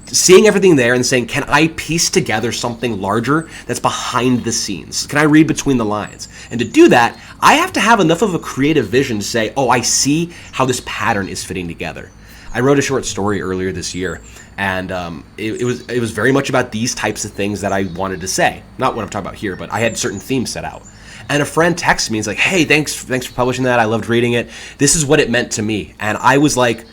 seeing everything there and saying, can I piece together something larger that's behind the scenes? Can I read between the lines? And to do that, I have to have enough of a creative vision to say, oh, I see how this pattern is fitting together. I wrote a short story earlier this year, and it was very much about these types of things that I wanted to say. Not what I'm talking about here, but I had certain themes set out. And a friend texted me, he's like, hey, thanks for publishing that. I loved reading it. This is what it meant to me. And I was like,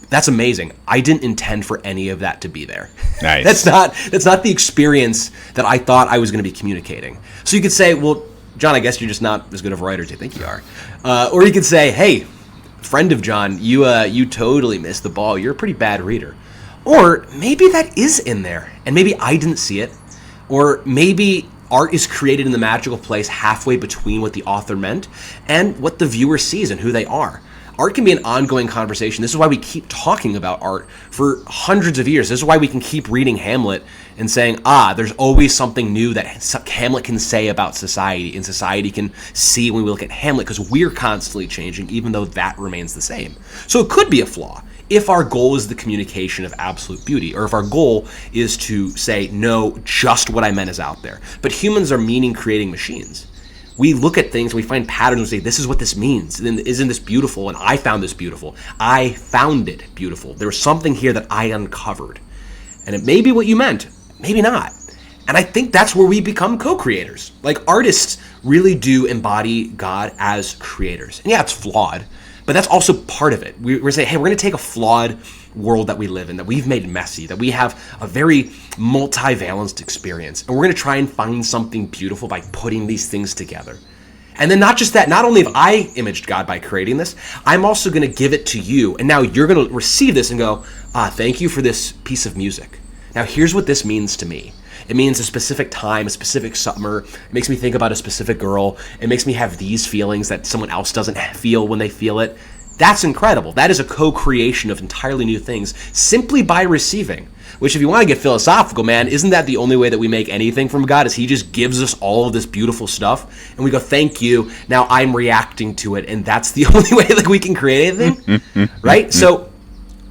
that's amazing. I didn't intend for any of that to be there. Nice. That's not the experience that I thought I was going to be communicating. So you could say, well, John, I guess you're just not as good of a writer as you think you are. Or you could say, hey, friend of John, you totally missed the ball. You're a pretty bad reader. Or maybe that is in there, and maybe I didn't see it. Or maybe art is created in the magical place halfway between what the author meant and what the viewer sees and who they are. Art can be an ongoing conversation. This is why we keep talking about art for hundreds of years. This is why we can keep reading Hamlet and saying, there's always something new that Hamlet can say about society, and society can see when we look at Hamlet, because we're constantly changing, even though that remains the same. So it could be a flaw if our goal is the communication of absolute beauty, or if our goal is to say, no, just what I meant is out there. But humans are meaning-creating machines. We look at things, we find patterns, and say, this is what this means. And isn't this beautiful? And I found this beautiful. I found it beautiful. There was something here that I uncovered. And it may be what you meant, maybe not. And I think that's where we become co-creators. Like, artists really do embody God as creators. And yeah, it's flawed, but that's also part of it. We're saying, hey, we're going to take a flawed world that we live in, that we've made messy, that we have a very multivalenced experience, and we're going to try and find something beautiful by putting these things together. And then not just that, not only have I imaged God by creating this, I'm also going to give it to you, and now you're going to receive this and go, thank you for this piece of music. Now here's what this means to me. It means a specific time, a specific summer. It makes me think about a specific girl. It makes me have these feelings that someone else doesn't feel when they feel it. That's incredible. That is a co-creation of entirely new things simply by receiving. Which, if you want to get philosophical, man, isn't that the only way that we make anything from God? Is He just gives us all of this beautiful stuff, and we go, "Thank you." Now I'm reacting to it, and that's the only way that we can create anything, right? So,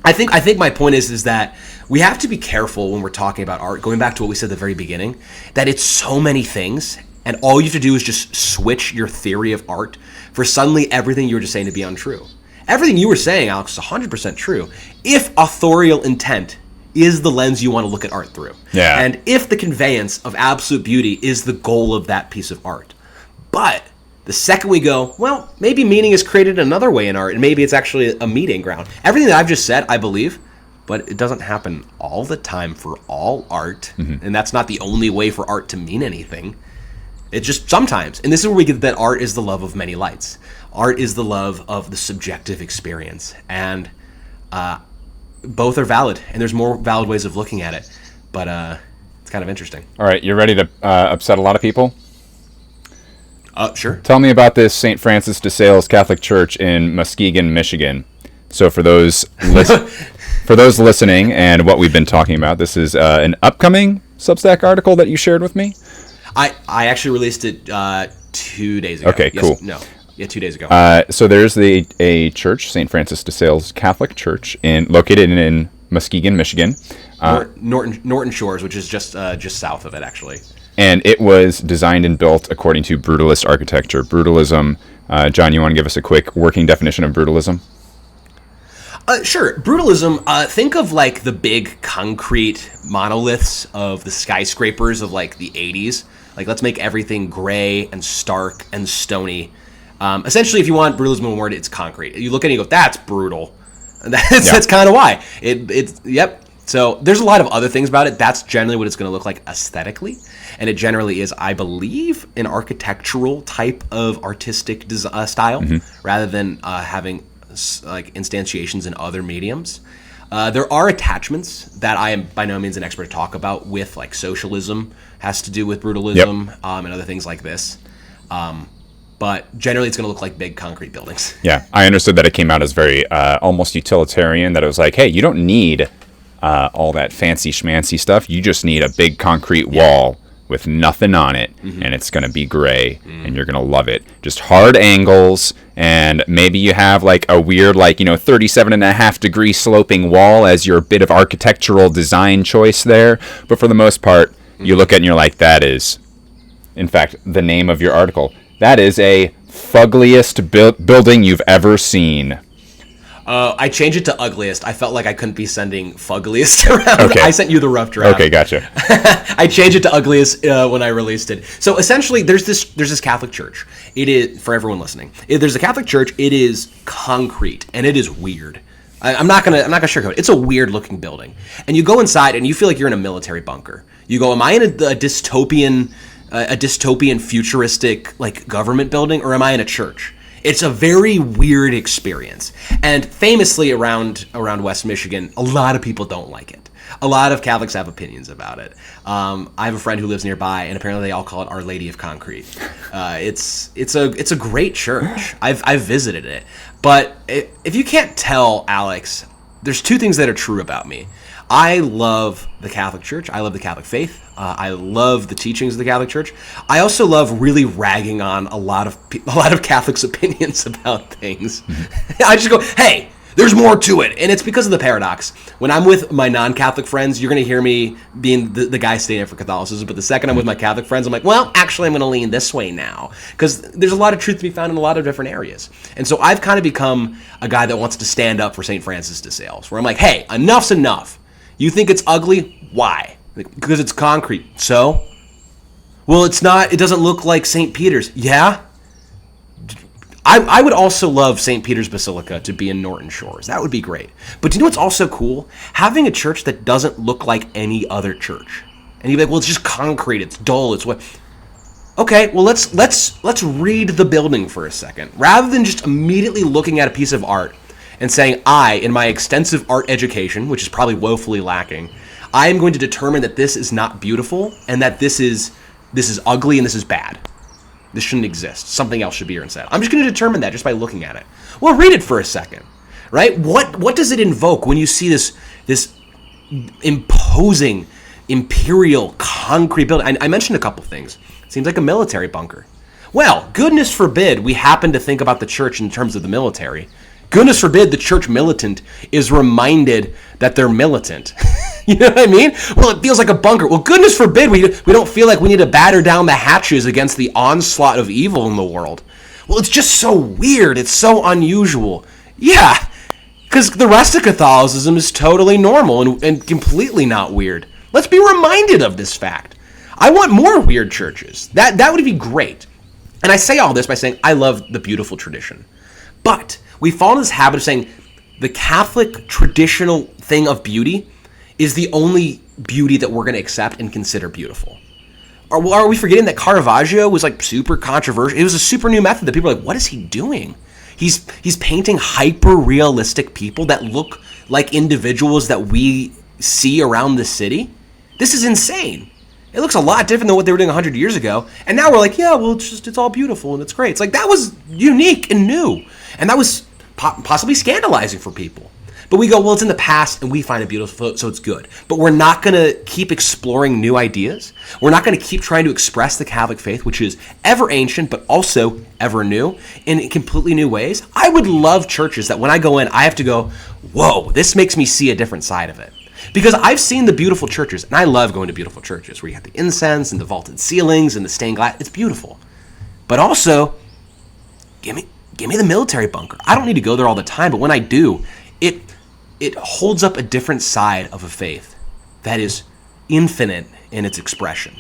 I think my point is that we have to be careful when we're talking about art. Going back to what we said at the very beginning, that it's so many things, and all you have to do is just switch your theory of art for suddenly everything you were just saying to be untrue. Everything you were saying, Alex, is 100% true. If authorial intent is the lens you want to look at art through. Yeah. And if the conveyance of absolute beauty is the goal of that piece of art. But the second we go, well, maybe meaning is created another way in art, and maybe it's actually a meeting ground. Everything that I've just said, I believe, but it doesn't happen all the time for all art. Mm-hmm. And that's not the only way for art to mean anything. It's just sometimes. And this is where we get that art is the love of many lights. Art is the love of the subjective experience. And both are valid. And there's more valid ways of looking at it. But it's kind of interesting. All right, you ready to upset a lot of people? Sure. Tell me about this St. Francis de Sales Catholic Church in Muskegon, Michigan. So for those listening and what we've been talking about, this is an upcoming Substack article that you shared with me? I actually released it 2 days ago. Okay, cool. 2 days ago. So there's a church, St. Francis de Sales Catholic Church, located in Muskegon, Michigan. Norton Shores, which is just south of it, actually. And it was designed and built according to brutalist architecture. Brutalism. John, you want to give us a quick working definition of brutalism? Sure. Brutalism, think of like the big concrete monoliths of the skyscrapers of like the 80s. Like, let's make everything gray and stark and stony. Essentially, if you want brutalism in a word, it's concrete. You look at it and you go, that's brutal. And that's kind of why. Yep. So there's a lot of other things about it. That's generally what it's going to look like aesthetically. And it generally is, I believe, an architectural type of artistic style, rather than having like instantiations in other mediums. There are attachments that I am by no means an expert to talk about with, like, socialism has to do with brutalism, and other things like this. But but generally it's going to look like big concrete buildings. Yeah, I understood that it came out as very almost utilitarian, that it was like, hey, you don't need all that fancy schmancy stuff. You just need a big concrete wall with nothing on it, and it's going to be gray, and you're going to love it. Just hard angles, and maybe you have like a weird 37.5 degree sloping wall as your bit of architectural design choice there. But for the most part, you look at it and you're like, that is, in fact, the name of your article, that is a fuggliest building you've ever seen. I changed it to ugliest. I felt like I couldn't be sending fuggliest around. Okay. I sent you the rough draft. Okay, gotcha. I changed it to ugliest when I released it. So essentially, there's this Catholic church. It is, for everyone listening, there's a Catholic church. It is concrete and it is weird. I'm not gonna sugarcoat it. It's a weird looking building, and you go inside and you feel like you're in a military bunker. You go, am I in a dystopian futuristic government building, or am I in a church? It's a very weird experience. And famously around West Michigan, a lot of people don't like it. A lot of Catholics have opinions about it. I have a friend who lives nearby, and apparently they all call it Our Lady of Concrete. It's a great church. I've visited it. But if you can't tell, Alex, there's two things that are true about me. I love the Catholic Church. I love the Catholic faith. I love the teachings of the Catholic Church. I also love really ragging on a lot of Catholics' opinions about things. I just go, hey, there's more to it. And it's because of the paradox. When I'm with my non-Catholic friends, you're going to hear me being the guy standing up for Catholicism. But the second I'm with my Catholic friends, I'm like, well, actually, I'm going to lean this way now. Because there's a lot of truth to be found in a lot of different areas. And so I've kind of become a guy that wants to stand up for St. Francis de Sales, where I'm like, hey, enough's enough. You think it's ugly? Why? Because it's concrete. So? Well, it's not. It doesn't look like St. Peter's. Yeah? I would also love St. Peter's Basilica to be in Norton Shores. That would be great. But do you know what's also cool? Having a church that doesn't look like any other church. And you'd be like, well, it's just concrete. It's dull. It's what? Okay, well, let's read the building for a second. Rather than just immediately looking at a piece of art and saying, in my extensive art education, which is probably woefully lacking, I am going to determine that this is not beautiful and that this is ugly and this is bad. This shouldn't exist. Something else should be here instead. I'm just going to determine that just by looking at it. Well, read it for a second, right? What does it invoke when you see this imposing imperial concrete building? I mentioned a couple things. It seems like a military bunker. Well, goodness forbid we happen to think about the church in terms of the military. Goodness forbid the church militant is reminded that they're militant. You know what I mean? Well, it feels like a bunker. Well, goodness forbid we don't feel like we need to batter down the hatches against the onslaught of evil in the world. Well, it's just so weird. It's so unusual. Yeah, because the rest of Catholicism is totally normal and completely not weird. Let's be reminded of this fact. I want more weird churches. That would be great. And I say all this by saying I love the beautiful tradition. But we fall into this habit of saying the Catholic traditional thing of beauty is the only beauty that we're going to accept and consider beautiful. Are we forgetting that Caravaggio was super controversial? It was a super new method that people are like, what is he doing? He's painting hyper-realistic people that look like individuals that we see around the city. This is insane. It looks a lot different than what they were doing 100 years ago. And now we're like, yeah, well, it's all beautiful and it's great. It's like, that was unique and new. And that was possibly scandalizing for people. But we go, well, it's in the past and we find it beautiful, so it's good. But we're not going to keep exploring new ideas. We're not going to keep trying to express the Catholic faith, which is ever ancient, but also ever new, in completely new ways. I would love churches that when I go in, I have to go, whoa, this makes me see a different side of it. Because I've seen the beautiful churches, and I love going to beautiful churches, where you have the incense and the vaulted ceilings and the stained glass. It's beautiful. But also, give me the military bunker. I don't need to go there all the time, but when I do, it holds up a different side of a faith that is infinite in its expression.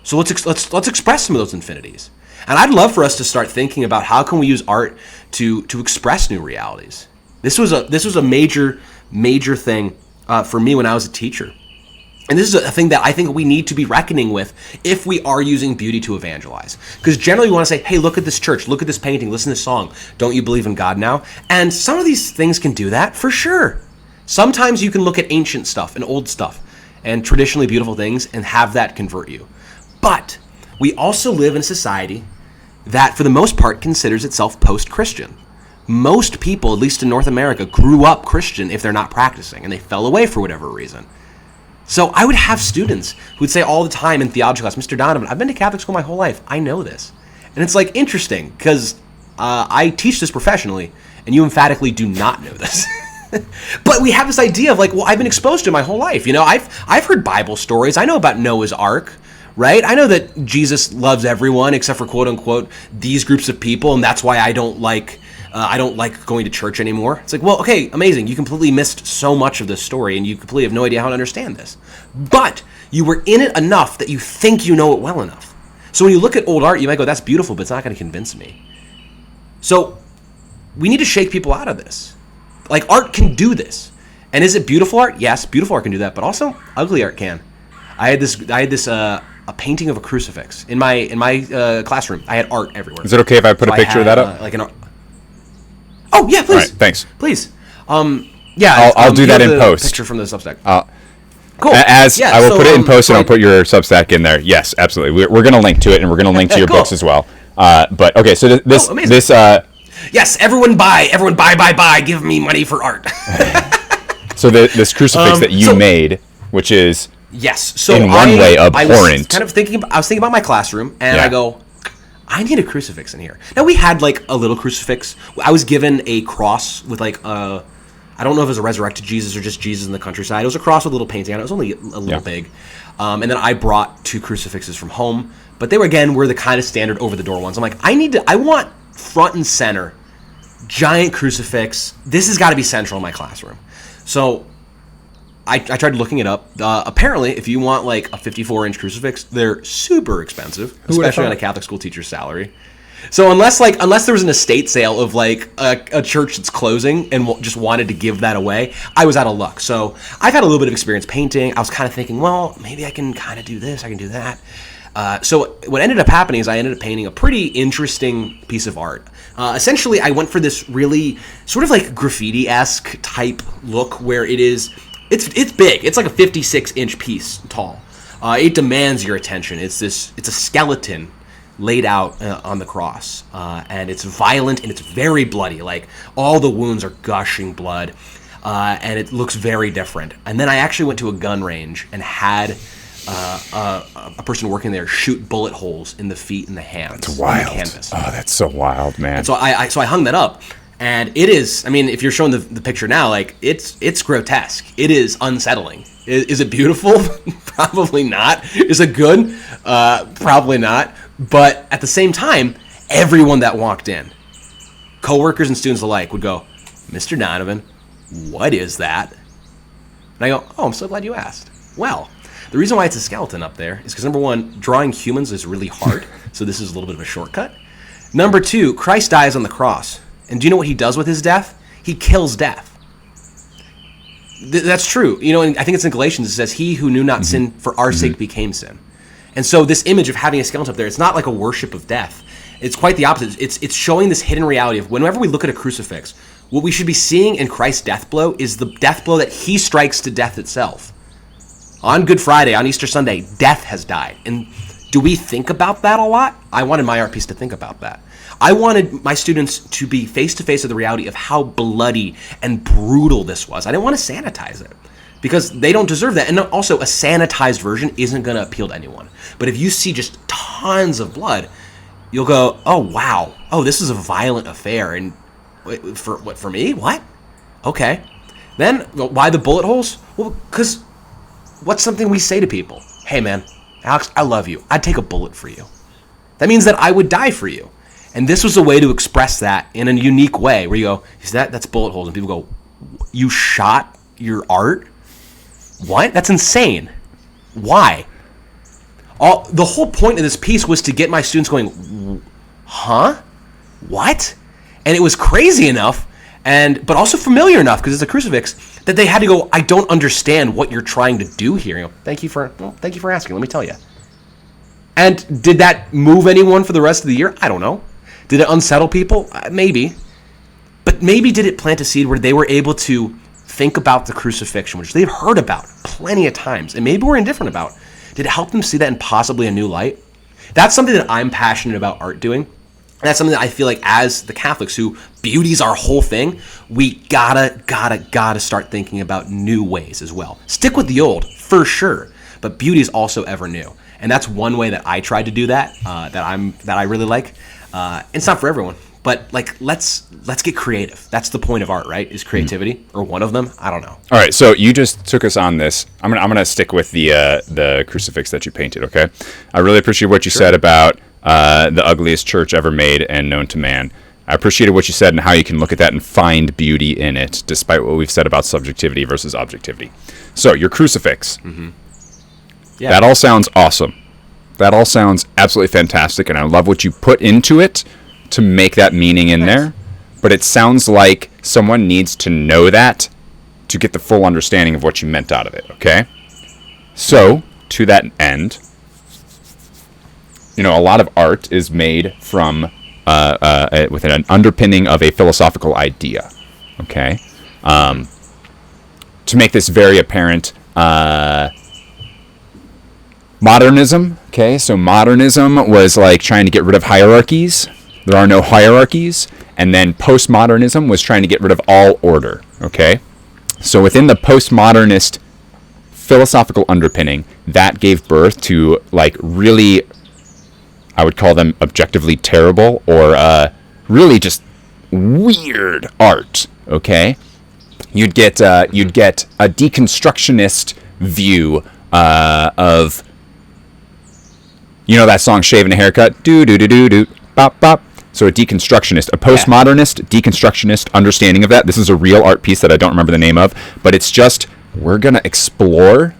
So let's express some of those infinities. And I'd love for us to start thinking about how can we use art to express new realities. This was a major thing for me when I was a teacher. And this is a thing that I think we need to be reckoning with if we are using beauty to evangelize. Because generally we want to say, hey, look at this church, look at this painting, listen to this song. Don't you believe in God now? And some of these things can do that, for sure. Sometimes you can look at ancient stuff and old stuff and traditionally beautiful things and have that convert you. But we also live in a society that for the most part considers itself post-Christian. Most people, at least in North America, grew up Christian if they're not practicing, and they fell away for whatever reason. So I would have students who would say all the time in theology class, Mr. Donovan, I've been to Catholic school my whole life. I know this. And it's like interesting because I teach this professionally, and you emphatically do not know this. But we have this idea of like, well, I've been exposed to it my whole life. You know, I've heard Bible stories. I know about Noah's Ark, right? I know that Jesus loves everyone except for quote unquote these groups of people, and that's why I don't like going to church anymore. It's like, well, okay, amazing. You completely missed so much of this story, and you completely have no idea how to understand this. But you were in it enough that you think you know it well enough. So when you look at old art, you might go, that's beautiful, but it's not going to convince me. So we need to shake people out of this. Like, art can do this. And is it beautiful art? Yes, beautiful art can do that, but also ugly art can. I had this a painting of a crucifix in my classroom. I had art everywhere. Is it okay if I put a picture of that up? Oh yeah, please. All right, thanks. Please. Yeah, I'll do that in post. Picture from the Substack. Cool. I will put it in post, and I'll put your Substack in there. Yes, absolutely. We're going to link to it, and we're going to link to your cool. books as well. But okay, so this. Yes, everyone buy, give me money for art. So this crucifix that you made, which is in one way abhorrent. I was thinking about my classroom, and I go, I need a crucifix in here. Now, we had like a little crucifix. I was given a cross with like I don't know if it was a resurrected Jesus or just Jesus in the countryside. It was a cross with a little painting on it. It was only a little big. And then I brought 2 crucifixes from home, but they were the kind of standard over the door ones. I'm like, I want front and center, giant crucifix. This has got to be central in my classroom. So I tried looking it up. Apparently, if you want like a 54-inch crucifix, they're super expensive, especially on a Catholic school teacher's salary. So unless there was an estate sale of like a church that's closing and just wanted to give that away, I was out of luck. So I've had a little bit of experience painting. I was kind of thinking, well, maybe I can kind of do this, I can do that. So what ended up happening is I ended up painting a pretty interesting piece of art. Essentially, I went for this really sort of like graffiti-esque type look where it's big. It's like a 56-inch piece tall. It demands your attention. It's a skeleton laid out on the cross, and it's violent and it's very bloody. Like all the wounds are gushing blood, and it looks very different. And then I actually went to a gun range and had a person working there shoot bullet holes in the feet and the hands. That's wild. On the canvas. Oh, that's so wild, man. And so I hung that up, and it is. I mean, if you're showing the picture now, like it's grotesque. It is unsettling. Is it beautiful? Probably not. Is it good? Probably not. But at the same time, everyone that walked in, coworkers and students alike, would go, Mr. Donovan, what is that? And I go, oh, I'm so glad you asked. Well, the reason why it's a skeleton up there is because, number one, drawing humans is really hard, so this is a little bit of a shortcut. Number two, Christ dies on the cross. And do you know what he does with his death? He kills death. That's true. You know, and I think it's in Galatians, it says, he who knew not sin for our sake became sin. And so this image of having a skeleton up there, it's not like a worship of death. It's quite the opposite. It's showing this hidden reality of whenever we look at a crucifix, what we should be seeing in Christ's death blow is the death blow that he strikes to death itself. On Good Friday, on Easter Sunday, death has died. And do we think about that a lot? I wanted my art piece to think about that. I wanted my students to be face-to-face with the reality of how bloody and brutal this was. I didn't want to sanitize it, because they don't deserve that. And also, a sanitized version isn't going to appeal to anyone. But if you see just tons of blood, you'll go, oh, wow. Oh, this is a violent affair. And for me? What? Okay. Then, why the bullet holes? Well, because what's something we say to people? Hey, man, Alex, I love you. I'd take a bullet for you. That means that I would die for you. And this was a way to express that in a unique way, where you go, that's bullet holes. And people go, you shot your art? What? That's insane. Why? The whole point of this piece was to get my students going, huh? What? And it was crazy enough, but also familiar enough, because it's a crucifix, that they had to go, I don't understand what you're trying to do here. You go, thank you for asking, let me tell you. And did that move anyone for the rest of the year? I don't know. Did it unsettle people? Maybe. But maybe did it plant a seed where they were able to think about the crucifixion, which they've heard about plenty of times, and maybe we're indifferent about. Did it help them see that in possibly a new light? That's something that I'm passionate about art doing. that's something that I feel like as the Catholics who beauty's our whole thing, we gotta start thinking about new ways as well. Stick with the old, for sure, but beauty is also ever new. And that's one way that I tried to do that, that I really like. It's not for everyone, but like let's get creative. That's the point of art, right? Is creativity, or one of them? I don't know. All right, so you just took us on this. I'm gonna stick with the crucifix that you painted. Okay, I really appreciate what you said about the ugliest church ever made and known to man. I appreciated what you said and how you can look at that and find beauty in it, despite what we've said about subjectivity versus objectivity. So your crucifix. Mm-hmm. Yeah. That all sounds awesome. That all sounds absolutely fantastic, and I love what you put into it to make that meaning in there. But it sounds like someone needs to know that to get the full understanding of what you meant out of it, okay? So, to that end, a lot of art is made from with an underpinning of a philosophical idea, okay? To make this very apparent, modernism, okay? So modernism was like trying to get rid of hierarchies. There are no hierarchies. And then postmodernism was trying to get rid of all order, okay? So within the postmodernist philosophical underpinning, that gave birth to like really, I would call them objectively terrible or really just weird art, okay? You'd get a deconstructionist view of, that song "Shaving a Haircut," do do do do do, bop bop. So a deconstructionist, a postmodernist, deconstructionist understanding of that. This is a real art piece that I don't remember the name of, but it's just, we're going to explore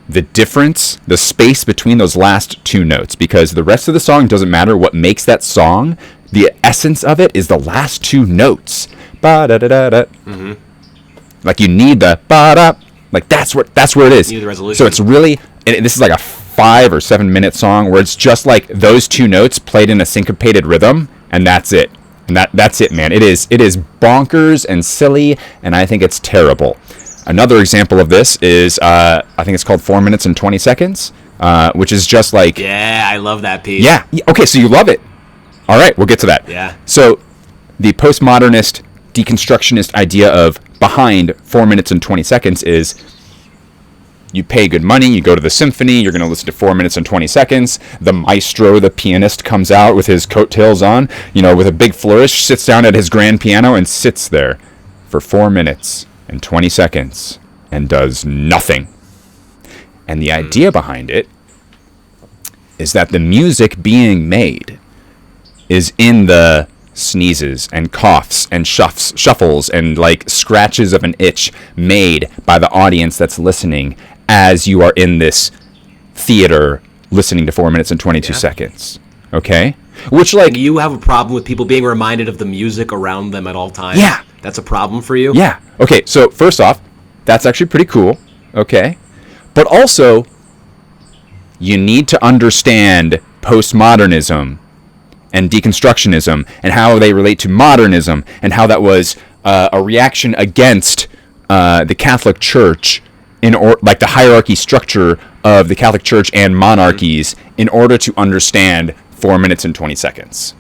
the difference, the space between those last two notes, because the rest of the song doesn't matter. What makes that song, the essence of it, is the last two notes. Ba-da-da-da-da. Mm-hmm. Like you need the ba-da. Like that's where it is. You need the resolution. So it's really, and this is like a 5 or 7 minute song where it's just like those two notes played in a syncopated rhythm, and that's it. And that's it, man. It is bonkers and silly, and I think it's terrible. Another example of this is I think it's called 4 minutes and 20 seconds, which is just like, yeah, I love that piece. Yeah. Okay, so you love it. All right, we'll get to that. Yeah. So the postmodernist deconstructionist idea of behind 4 minutes and 20 seconds is, you pay good money, you go to the symphony, you're going to listen to 4 minutes and 20 seconds. The maestro, the pianist, comes out with his coattails on, with a big flourish, sits down at his grand piano and sits there for 4 minutes and 20 seconds and does nothing. And the idea behind it is that the music being made is in the sneezes and coughs and shuffles and like scratches of an itch made by the audience that's listening as you are in this theater listening to 4 minutes and 22 seconds. Okay? Which, like, you have a problem with people being reminded of the music around them at all times? Yeah. That's a problem for you? Yeah. Okay, so first off, that's actually pretty cool. Okay? But also, you need to understand postmodernism and deconstructionism and how they relate to modernism and how that was a reaction against the Catholic Church like the hierarchy structure of the Catholic Church and monarchies in order to understand 4 minutes and 20 seconds.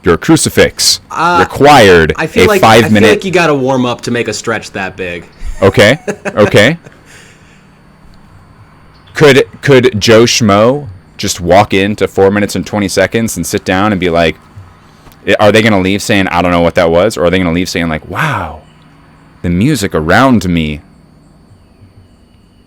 Your crucifix required I feel a like, 5 minute... I feel like you got to warm up to make a stretch that big. Okay. Could Joe Schmo just walk into 4 minutes and 20 seconds and sit down and be like, are they going to leave saying, I don't know what that was? Or are they going to leave saying like, wow, the music around me.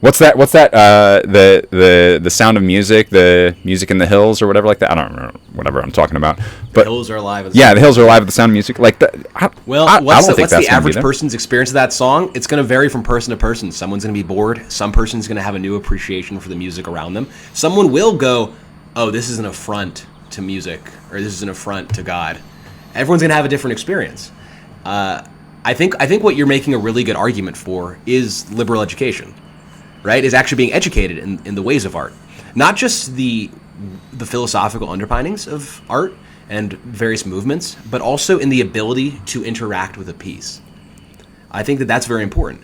What's that? The Sound of Music, the Music in the Hills, or whatever like that. I don't remember whatever I'm talking about. But the hills are alive. Yeah, the hills are alive with the Sound of Music. Like that. What's the average person's experience of that song? It's going to vary from person to person. Someone's going to be bored. Some person's going to have a new appreciation for the music around them. Someone will go, "Oh, this is an affront to music," or "This is an affront to God." Everyone's going to have a different experience. I think what you're making a really good argument for is liberal education. Right, is actually being educated in the ways of art, not just the philosophical underpinnings of art and various movements, but also in the ability to interact with a piece. I think that that's very important.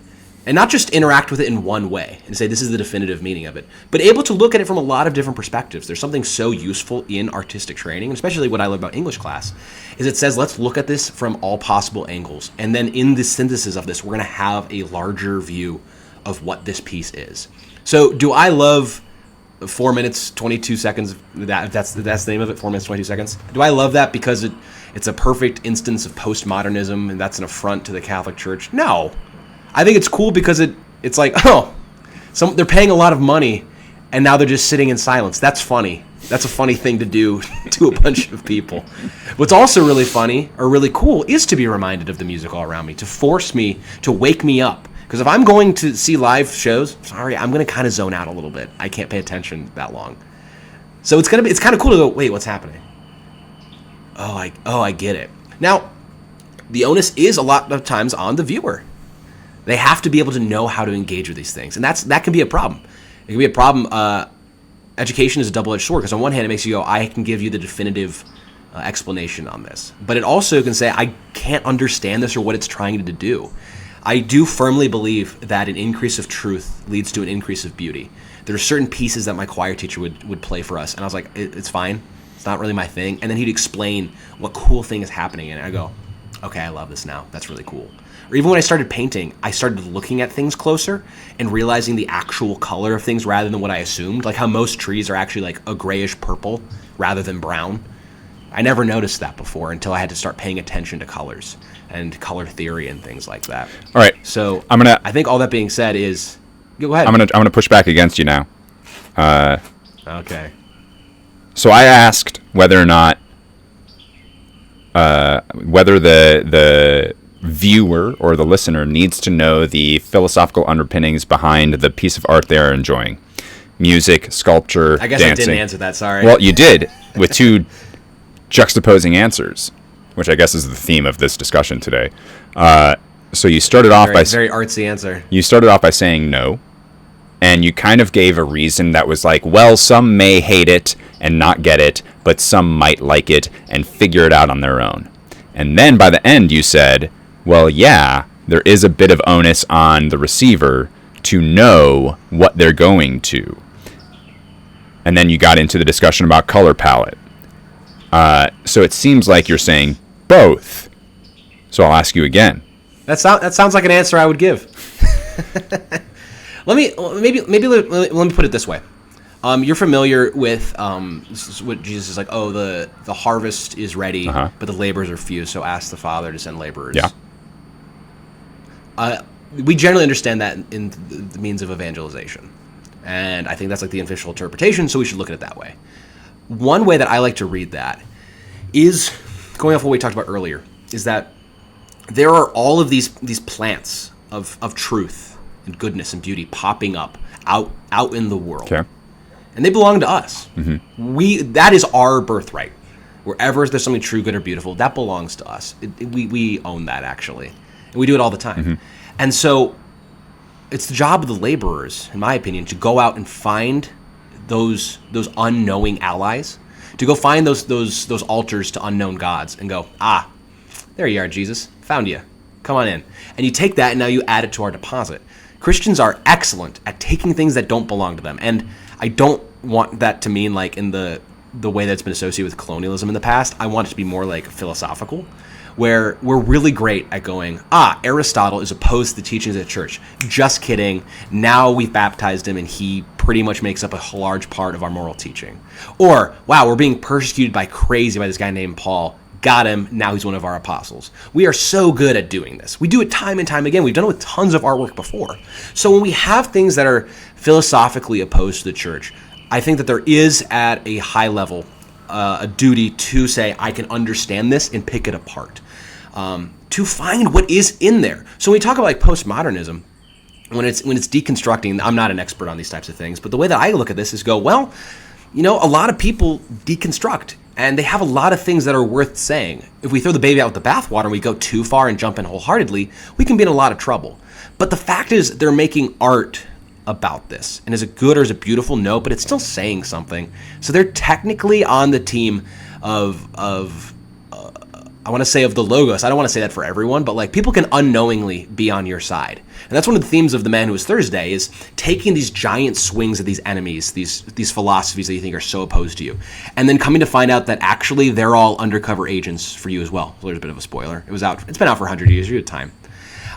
and not just interact with it in one way and say this is the definitive meaning of it, but able to look at it from a lot of different perspectives. There's something so useful in artistic training, especially what I love about English class, is it says let's look at this from all possible angles, and then in the synthesis of this, we're going to have a larger view of what this piece is. So do I love 4 minutes, 22 seconds, that's the name of it, 4 minutes, 22 seconds? Do I love that because it's a perfect instance of postmodernism and that's an affront to the Catholic Church? No. I think it's cool because it's like, they're paying a lot of money and now they're just sitting in silence. That's funny. That's a funny thing to do to a bunch of people. What's also really funny or really cool is to be reminded of the music all around me, to force me, to wake me up. Because if I'm going to see live shows, I'm going to kind of zone out a little bit. I can't pay attention that long. So it's kind of cool to go, wait, what's happening? I get it. Now, the onus is a lot of times on the viewer. They have to be able to know how to engage with these things. And that can be a problem. It can be a problem. Education is a double-edged sword because on one hand, it makes you go, I can give you the definitive explanation on this. But it also can say, I can't understand this or what it's trying to do. I do firmly believe that an increase of truth leads to an increase of beauty. There are certain pieces that my choir teacher would play for us, and I was like, it's fine. It's not really my thing. And then he'd explain what cool thing is happening, and I go, okay, I love this now. That's really cool. Or even when I started painting, I started looking at things closer and realizing the actual color of things rather than what I assumed, like how most trees are actually like a grayish purple rather than brown. I never noticed that before until I had to start paying attention to colors and color theory and things like that. All right. So I think all that being said is, go ahead. I'm gonna push back against you now. Okay. So I asked whether or not whether the viewer or the listener needs to know the philosophical underpinnings behind the piece of art they are enjoying. Music, sculpture, I guess dancing. I didn't answer that, sorry. Well, you did, with two juxtaposing answers, which I guess is the theme of this discussion today. So you started off by... Very artsy answer. You started off by saying no, and you kind of gave a reason that was like, well, some may hate it and not get it, but some might like it and figure it out on their own. And then by the end you said, well, yeah, there is a bit of onus on the receiver to know what they're going to. And then you got into the discussion about color palette. So it seems like you're saying both. So I'll ask you again. That sounds like an answer I would give. Let me put it this way. You're familiar with this is what Jesus is like. Oh, the harvest is ready, but the laborers are few. So ask the Father to send laborers. Yeah. We generally understand that in the means of evangelization, and I think that's like the official interpretation. So we should look at it that way. One way that I like to read that is going off what we talked about earlier. Is that there are all of these plants of truth and goodness and beauty popping up out in the world. Okay. And they belong to us. Mm-hmm. That is our birthright. Wherever there's something true, good, or beautiful, that belongs to us. We own that, actually. And we do it all the time. Mm-hmm. And so it's the job of the laborers, in my opinion, to go out and find those unknowing allies, to go find those altars to unknown gods and go, there you are, Jesus. Found you. Come on in. And you take that and now you add it to our deposit. Christians are excellent at taking things that don't belong to them. And I don't want that to mean like in the way that's been associated with colonialism in the past. I want it to be more like philosophical, where we're really great at going, Aristotle is opposed to the teachings of the church. Just kidding. Now we've baptized him and he pretty much makes up a large part of our moral teaching. Or, wow, we're being persecuted by this guy named Paul. Got him. Now he's one of our apostles. We are so good at doing this. We do it time and time again. We've done it with tons of artwork before. So when we have things that are philosophically opposed to the church, I think that there is at a high level a duty to say, I can understand this and pick it apart, to find what is in there. So when we talk about like postmodernism, when it's deconstructing, I'm not an expert on these types of things, but the way that I look at this is go, well, a lot of people deconstruct. And they have a lot of things that are worth saying. If we throw the baby out with the bathwater and we go too far and jump in wholeheartedly, we can be in a lot of trouble. But the fact is, they're making art about this. And is it good or is it beautiful? No, but it's still saying something. So they're technically on the team of I want to say of the logos. I don't want to say that for everyone, but like people can unknowingly be on your side. And that's one of the themes of The Man Who Was Thursday, is taking these giant swings at these enemies, these philosophies that you think are so opposed to you, and then coming to find out that actually they're all undercover agents for you as well. So there's a bit of a spoiler. It's been out for 100 years. You had time.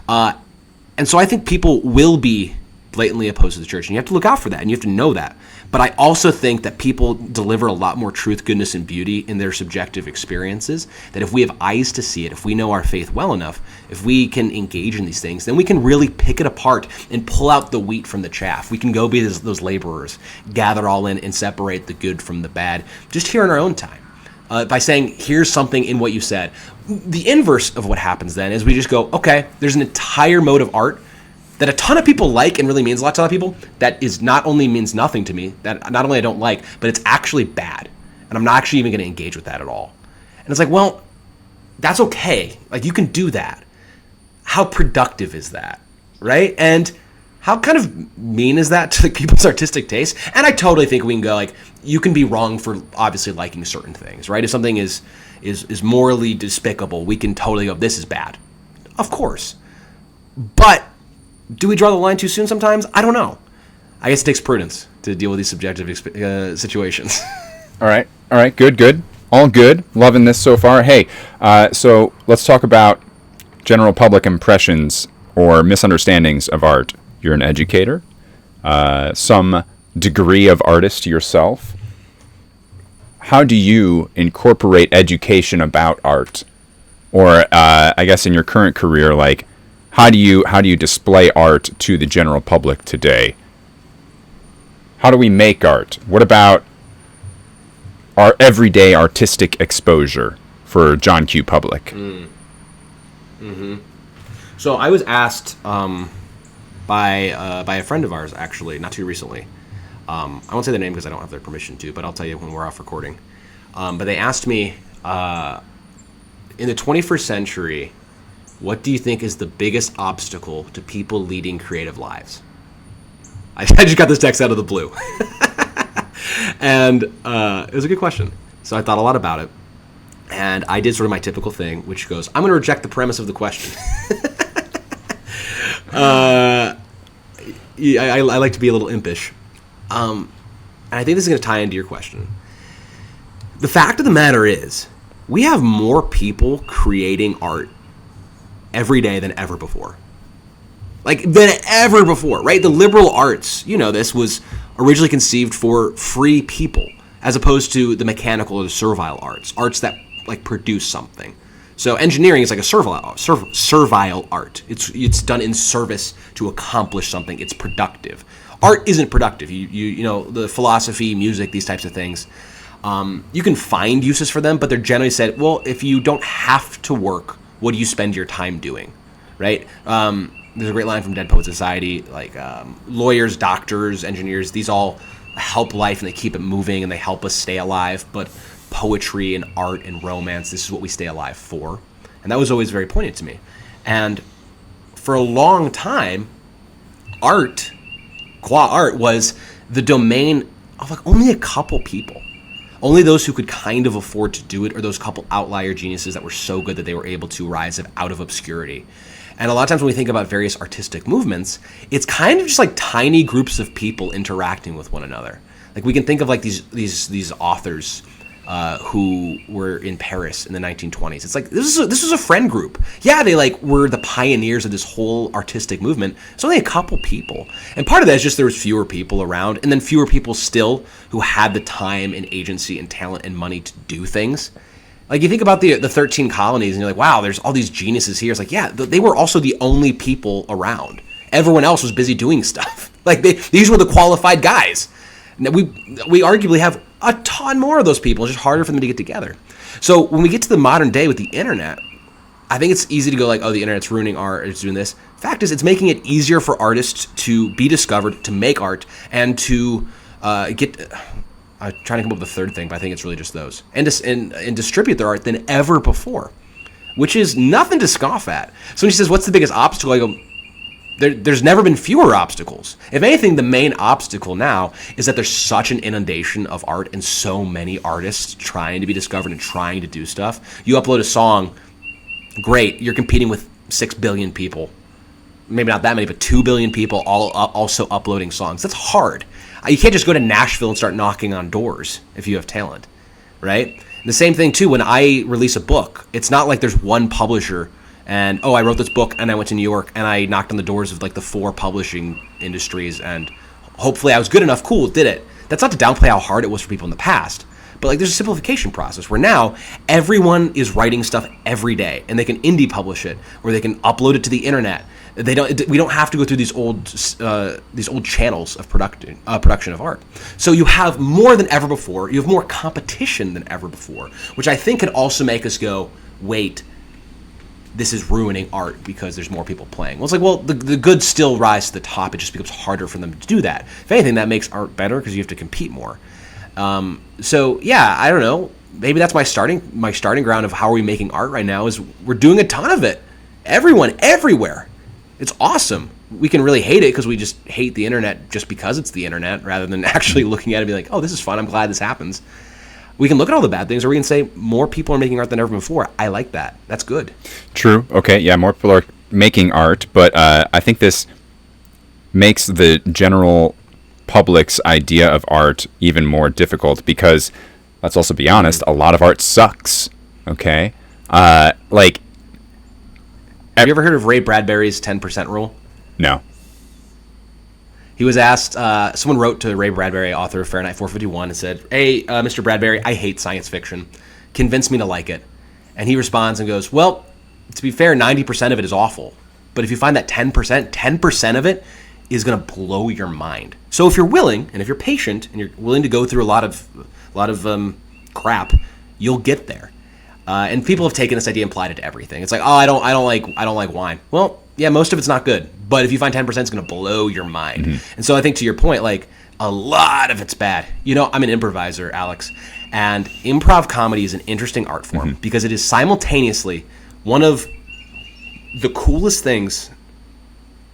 And so I think people will be blatantly opposed to the church, and you have to look out for that, and you have to know that. But I also think that people deliver a lot more truth, goodness, and beauty in their subjective experiences, that if we have eyes to see it, if we know our faith well enough, if we can engage in these things, then we can really pick it apart and pull out the wheat from the chaff. We can go be those laborers, gather all in and separate the good from the bad, just here in our own time. By saying, here's something in what you said. The inverse of what happens then is we just go, okay, there's an entire mode of art that a ton of people like and really means a lot to a lot of people, that is not only means nothing to me, that not only I don't like, but it's actually bad. And I'm not actually even going to engage with that at all. And it's like, well, that's okay. Like, you can do that. How productive is that, right? And how kind of mean is that to people's artistic taste? And I totally think we can go, like, you can be wrong for obviously liking certain things, right? If something is morally despicable, we can totally go, this is bad. Of course. But do we draw the line too soon sometimes? I don't know. I guess it takes prudence to deal with these subjective situations. All right. Good. All good. Loving this so far. Hey, so let's talk about general public impressions or misunderstandings of art. You're an educator, some degree of artist yourself. How do you incorporate education about art? Or I guess in your current career, like, how do you display art to the general public today? How do we make art? What about our everyday artistic exposure for John Q. Public? So I was asked by a friend of ours, actually, not too recently. I won't say their name because I don't have their permission to, but I'll tell you when we're off recording. But they asked me, in the 21st century, what do you think is the biggest obstacle to people leading creative lives? I just got this text out of the blue. And it was a good question. So I thought a lot about it. And I did sort of my typical thing, which goes, I'm going to reject the premise of the question. I like to be a little impish. And I think this is going to tie into your question. The fact of the matter is, we have more people creating art every day than ever before. Like, than ever before, right? The liberal arts, you know, this was originally conceived for free people, as opposed to the mechanical or the servile arts that, like, produce something. So engineering is like a servile art. It's done in service to accomplish something. It's productive. Art isn't productive. You know, the philosophy, music, these types of things, you can find uses for them, but they're generally said, well, if you don't have to work, what do you spend your time doing, right? There's a great line from Dead Poets Society, like lawyers, doctors, engineers, these all help life and they keep it moving and they help us stay alive, but poetry and art and romance, this is what we stay alive for. And that was always very poignant to me. And for a long time, art, qua art, was the domain of like only a couple people. Only those who could kind of afford to do it, or those couple outlier geniuses that were so good that they were able to rise out of obscurity. And a lot of times when we think about various artistic movements, it's kind of just like tiny groups of people interacting with one another. Like we can think of like these authors who were in Paris in the 1920s. It's like this was a friend group. Yeah, they like were the pioneers of this whole artistic movement. It's only a couple people, and part of that is just there was fewer people around, and then fewer people still who had the time and agency and talent and money to do things. Like you think about the 13 colonies, and you're like, wow, there's all these geniuses here. It's like, yeah, they were also the only people around. Everyone else was busy doing stuff. Like these were the qualified guys. Now, we arguably have a ton more of those people. It's just harder for them to get together. So when we get to the modern day with the internet, I think it's easy to go like, oh, the internet's ruining art, it's doing this. Fact is, it's making it easier for artists to be discovered, to make art, and to get... I'm trying to come up with a third thing, but I think it's really just those. And distribute their art than ever before, which is nothing to scoff at. So when she says, what's the biggest obstacle? I go, there's never been fewer obstacles. If anything, the main obstacle now is that there's such an inundation of art and so many artists trying to be discovered and trying to do stuff. You upload a song, great, you're competing with 6 billion people. Maybe not that many, but 2 billion people all also uploading songs. That's hard. You can't just go to Nashville and start knocking on doors if you have talent, right? And the same thing, too, when I release a book, it's not like there's one publisher and, I wrote this book and I went to New York and I knocked on the doors of like the 4 publishing industries and hopefully I was good enough, cool, did it. That's not to downplay how hard it was for people in the past. But like there's a simplification process where now everyone is writing stuff every day and they can indie publish it or they can upload it to the internet. We don't have to go through these old channels of production of art. So you have more than ever before. You have more competition than ever before, which I think can also make us go, wait, this is ruining art because there's more people playing. Well, it's like, the good still rise to the top. It just becomes harder for them to do that. If anything, that makes art better because you have to compete more. So yeah, I don't know. Maybe that's my starting ground of how are we making art right now is we're doing a ton of it. Everyone, everywhere. It's awesome. We can really hate it because we just hate the internet just because it's the internet rather than actually looking at it and be like, oh, this is fun. I'm glad this happens. We can look at all the bad things or we can say more people are making art than ever before. I like that. That's good. True. Okay. Yeah, more people are making art, but I think this makes the general public's idea of art even more difficult because, let's also be honest, a lot of art sucks. Okay? Have you ever heard of Ray Bradbury's 10% rule? No. He was asked, someone wrote to Ray Bradbury, author of Fahrenheit 451, and said, hey, Mr. Bradbury, I hate science fiction. Convince me to like it. And he responds and goes, well, to be fair, 90% of it is awful. But if you find that 10% of it is going to blow your mind. So if you're willing, and if you're patient, and you're willing to go through a lot of crap, you'll get there. And people have taken this idea and applied it to everything. It's like, I don't like wine. Well, yeah, most of it's not good. But if you find 10%, it's going to blow your mind. Mm-hmm. And so I think to your point, like a lot of it's bad. You know, I'm an improviser, Alex, and improv comedy is an interesting art form because it is simultaneously one of the coolest things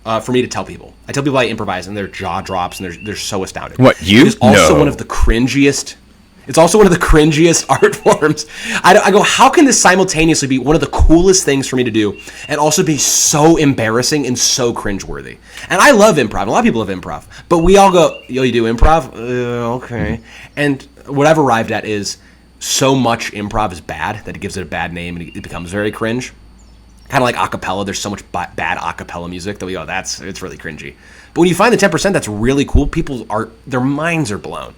for me to tell people. I tell people I improvise and their jaw drops and they're so astounded. What, you? It's also one of the cringiest. It's also one of the cringiest art forms. I go, how can this simultaneously be one of the coolest things for me to do and also be so embarrassing and so cringeworthy? And I love improv. A lot of people love improv. But we all go, yo, you do improv? Okay. And what I've arrived at is so much improv is bad that it gives it a bad name and it becomes very cringe. Kind of like acapella. There's so much bad acapella music that we go, it's really cringy. But when you find the 10% that's really cool, their minds are blown.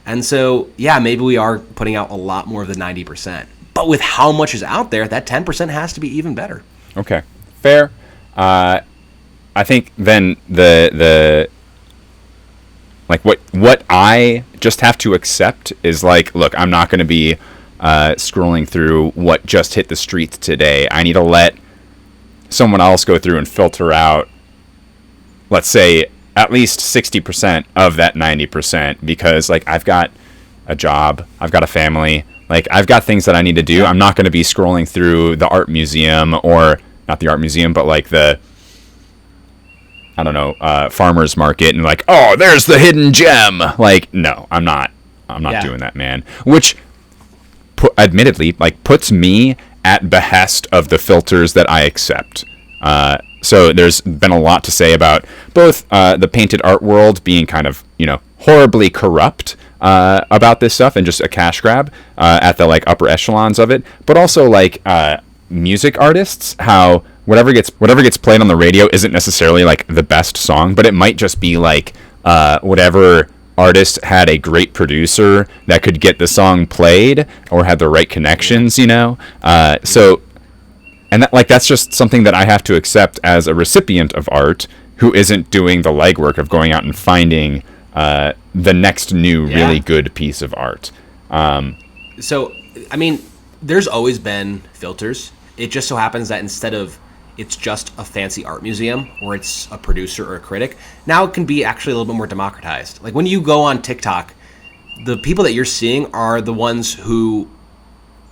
And so, yeah, maybe we are putting out a lot more of the 90%. But with how much is out there, that 10% has to be even better. Okay, fair. I think then the like what I just have to accept is like, look, I'm not going to be scrolling through what just hit the streets today. I need to let someone else go through and filter out, let's say, at least 60% of that 90% because like I've got a job, I've got a family, like I've got things that I need to do. I'm not going to be scrolling through the art museum or not the art museum, but like the, I don't know, farmer's market and like, oh, there's the hidden gem. Like, no, I'm not doing that, man. Which admittedly like puts me at behest of the filters that I accept. So there's been a lot to say about both the painted art world being kind of, horribly corrupt about this stuff and just a cash grab at the like upper echelons of it, but also like music artists, how whatever gets played on the radio isn't necessarily like the best song, but it might just be like whatever artist had a great producer that could get the song played or had the right connections, so. And that's just something that I have to accept as a recipient of art who isn't doing the legwork of going out and finding the next new really good piece of art. So, I mean, there's always been filters. It just so happens that instead of it's just a fancy art museum or it's a producer or a critic, now it can be actually a little bit more democratized. Like when you go on TikTok, the people that you're seeing are the ones who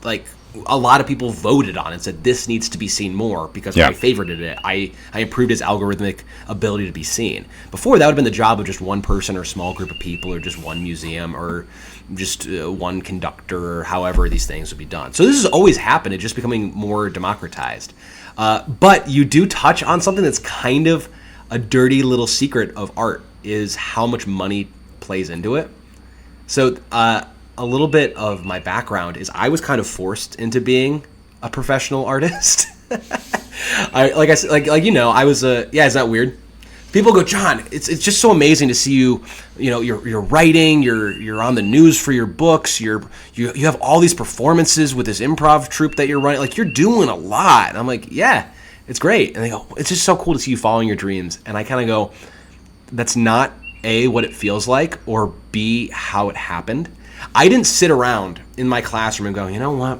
like a lot of people voted on and said this needs to be seen more because I favorited it. I improved his algorithmic ability to be seen. Before, that would have been the job of just one person or a small group of people or just one museum or just one conductor or however these things would be done. So this has always happened. It's just becoming more democratized. But you do touch on something that's kind of a dirty little secret of art, is how much money plays into it. So a little bit of my background is I was kind of forced into being a professional artist. I was yeah, is that weird? People go, John, it's just so amazing to see you. You know, you're writing, you're on the news for your books, you have all these performances with this improv troupe that you're running. Like, you're doing a lot. And I'm like, yeah, it's great. And they go, it's just so cool to see you following your dreams. And I kind of go, that's not A, what it feels like, or B, how it happened. I didn't sit around in my classroom and go, you know what?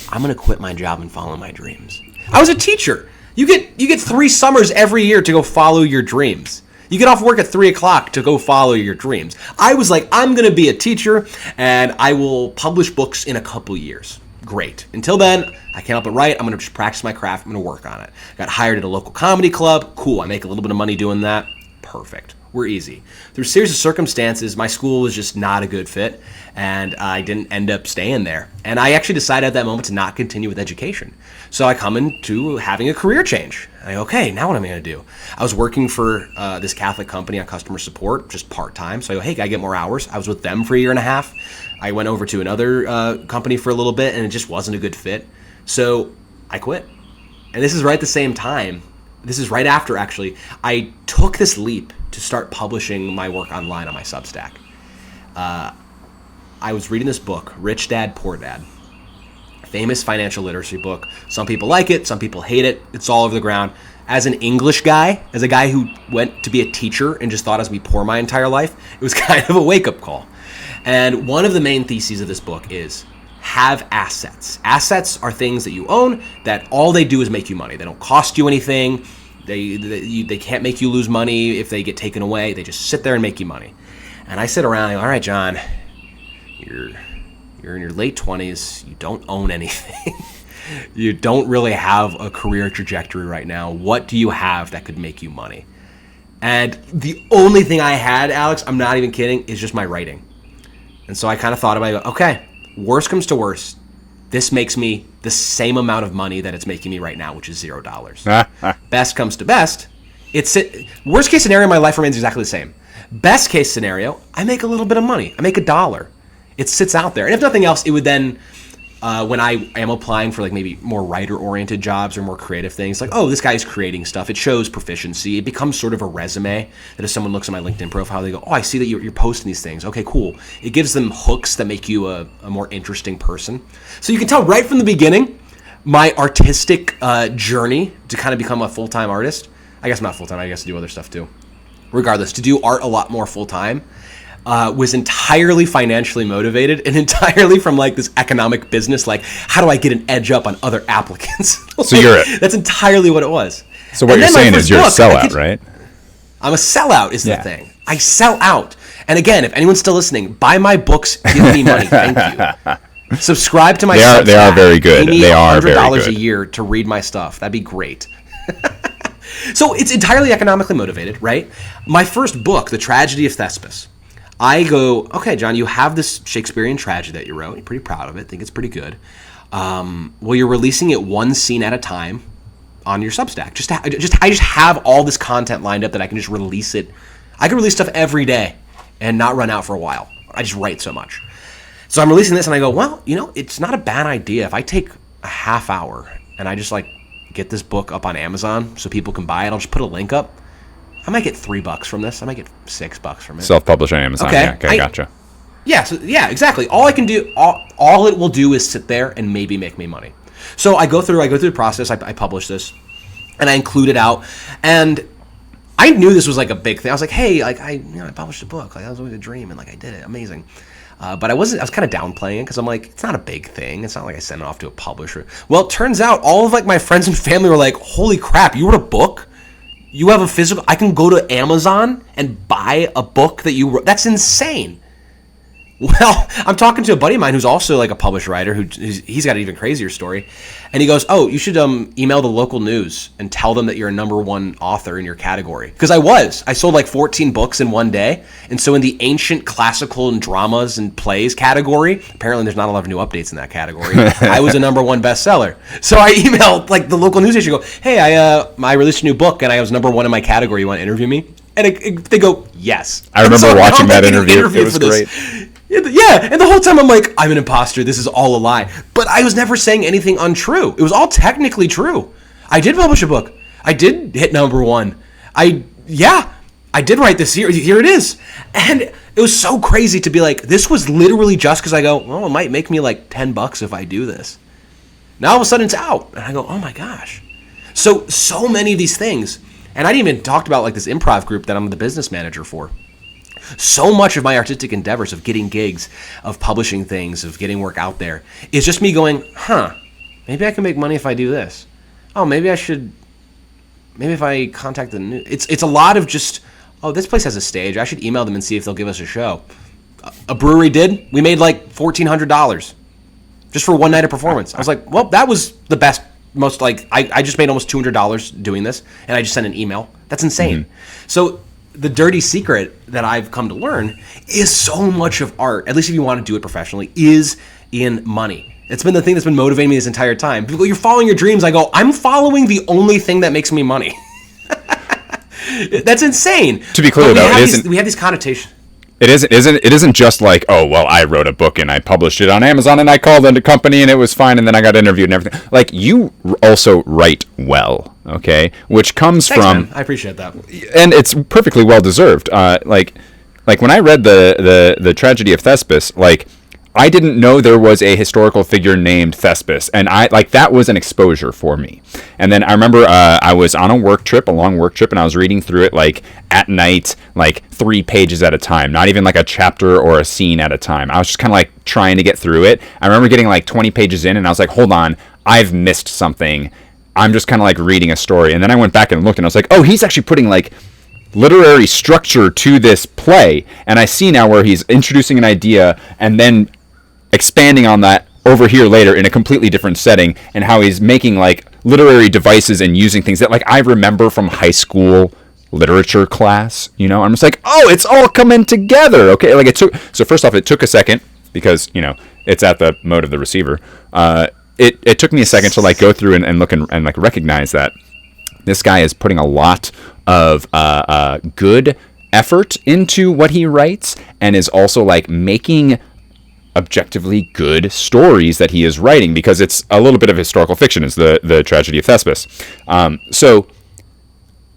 I'm going to quit my job and follow my dreams. I was a teacher. You get 3 summers every year to go follow your dreams. You get off work at 3 o'clock to go follow your dreams. I was like, I'm going to be a teacher and I will publish books in a couple years. Great. Until then, I can't help but write. I'm going to just practice my craft. I'm going to work on it. Got hired at a local comedy club. Cool. I make a little bit of money doing that. Perfect. We're easy. Through a series of circumstances, my school was just not a good fit, and I didn't end up staying there. And I actually decided at that moment to not continue with education. So I come into having a career change. I go, okay, now what am I going to do? I was working for this Catholic company on customer support, just part-time. So I go, hey, can I get more hours? I was with them for a year and a half. I went over to another company for a little bit, and it just wasn't a good fit. So I quit. And this is right at the same time. This is right after, actually, I took this leap to start publishing my work online on my Substack. I was reading this book, Rich Dad, Poor Dad. Famous financial literacy book. Some people like it, some people hate it. It's all over the ground. As an English guy, as a guy who went to be a teacher and just thought I was going to be poor my entire life, it was kind of a wake-up call. And one of the main theses of this book is have assets. Assets are things that you own that all they do is make you money. They don't cost you anything. They can't make you lose money if they get taken away. They just sit there and make you money. And I sit around and I go, all right, John, you're in your late 20s. You don't own anything. You don't really have a career trajectory right now. What do you have that could make you money? And the only thing I had, Alex, I'm not even kidding, is just my writing. And so I kind of thought about it. I go, okay, worst comes to worst. This makes me the same amount of money that it's making me right now, which is $0. Best comes to best. Worst case scenario, my life remains exactly the same. Best case scenario, I make a little bit of money. I make $1. It sits out there. And if nothing else, it would then, when I am applying for like maybe more writer-oriented jobs or more creative things, like, oh, this guy's creating stuff. It shows proficiency. It becomes sort of a resume that if someone looks at my LinkedIn profile, they go, oh, I see that you're posting these things. Okay, cool. It gives them hooks that make you a more interesting person. So you can tell right from the beginning, my artistic journey to kind of become a full-time artist, I guess not full-time, I guess to do other stuff too. Regardless, to do art a lot more full-time, was entirely financially motivated and entirely from like this economic business, like how do I get an edge up on other applicants? So that's entirely what it was. So what you're saying is you're a sellout, right? I'm a sellout is the thing. I sell out. And again, if anyone's still listening, buy my books, give me money. Thank you. Subscribe to my Substack. They are very good. They are very good. $100 a year to read my stuff. That'd be great. So it's entirely economically motivated, right? My first book, The Tragedy of Thespis, I go, okay, John, you have this Shakespearean tragedy that you wrote. You're pretty proud of it. Think it's pretty good. Well, you're releasing it one scene at a time on your Substack. I just have all this content lined up that I can just release it. I can release stuff every day and not run out for a while. I just write so much. So I'm releasing this and I go, well, it's not a bad idea if I take a half hour and I just like get this book up on Amazon so people can buy it. I'll just put a link up. I might get $3 from this. I might get $6 from it. Self-published on Amazon. Okay. Yeah, okay, gotcha. Yeah, exactly. All I can do, all it will do is sit there and maybe make me money. So I go through the process. I publish this, and I include it out. And I knew this was like a big thing. I was like, hey, like I published a book. Like that was always a dream, and like I did it. Amazing. But I was kind of downplaying it because I'm like, it's not a big thing. It's not like I sent it off to a publisher. Well, it turns out all of like my friends and family were like, holy crap, you wrote a book? You have a physical, I can go to Amazon and buy a book that you wrote. That's insane. Well, I'm talking to a buddy of mine who's also like a published writer he's got an even crazier story. And he goes, "Oh, you should email the local news and tell them that you're a #1 author in your category." Because I sold like 14 books in one day. And so in the ancient classical and dramas and plays category, apparently there's not a lot of new updates in that category. I was a #1 bestseller. So I emailed like the local news station, go, "Hey, I released a new book and I was #1 in my category. You want to interview me?" And they go, "Yes." I remember watching that interview. It was great. Yeah, and the whole time I'm like, I'm an imposter. This is all a lie. But I was never saying anything untrue. It was all technically true. I did publish a book. I did hit #1. I did write this here. Here it is. And it was so crazy to be like, this was literally just because I go, well, it might make me like $10 if I do this. Now all of a sudden it's out. And I go, oh my gosh. So many of these things. And I didn't even talk about like this improv group that I'm the business manager for. So much of my artistic endeavors of getting gigs, of publishing things, of getting work out there is just me going, maybe I can make money if I do this. Oh, maybe if I contact the news. It's a lot of just, oh, this place has a stage. I should email them and see if they'll give us a show. A brewery did. We made like $1,400 just for one night of performance. I was like, well, that was the best, most like, I just made almost $200 doing this, and I just sent an email. That's insane. Mm-hmm. So the dirty secret that I've come to learn is so much of art, at least if you want to do it professionally, is in money. It's been the thing that's been motivating me this entire time. People go, you're following your dreams. I go, I'm following the only thing that makes me money. That's insane. To be clear, though, we have these connotations. It isn't just like, oh, well, I wrote a book and I published it on Amazon and I called the company and it was fine and then I got interviewed and everything. Like, you also write well, okay? Which comes Thanks, from... man. I appreciate that. And it's perfectly well-deserved. Like when I read the Tragedy of Thespis, like, I didn't know there was a historical figure named Thespis, and that was an exposure for me. And then I remember I was on a long work trip, and I was reading through it like at night, like 3 pages at a time, not even like a chapter or a scene at a time. I was just kind of like trying to get through it. I remember getting like 20 pages in, and I was like, hold on, I've missed something. I'm just kind of like reading a story. And then I went back and looked, and I was like, oh, he's actually putting like literary structure to this play. And I see now where he's introducing an idea and then expanding on that over here later in a completely different setting, and how he's making like literary devices and using things that like I remember from high school literature class, you know. I'm just like, oh, it's all coming together. Okay, like it took a second because, you know, it's at the mode of the receiver. It took me a second to like go through and look and like recognize that this guy is putting a lot of good effort into what he writes, and is also like making objectively good stories that he is writing, because it's a little bit of historical fiction, is the Tragedy of Thespis. So,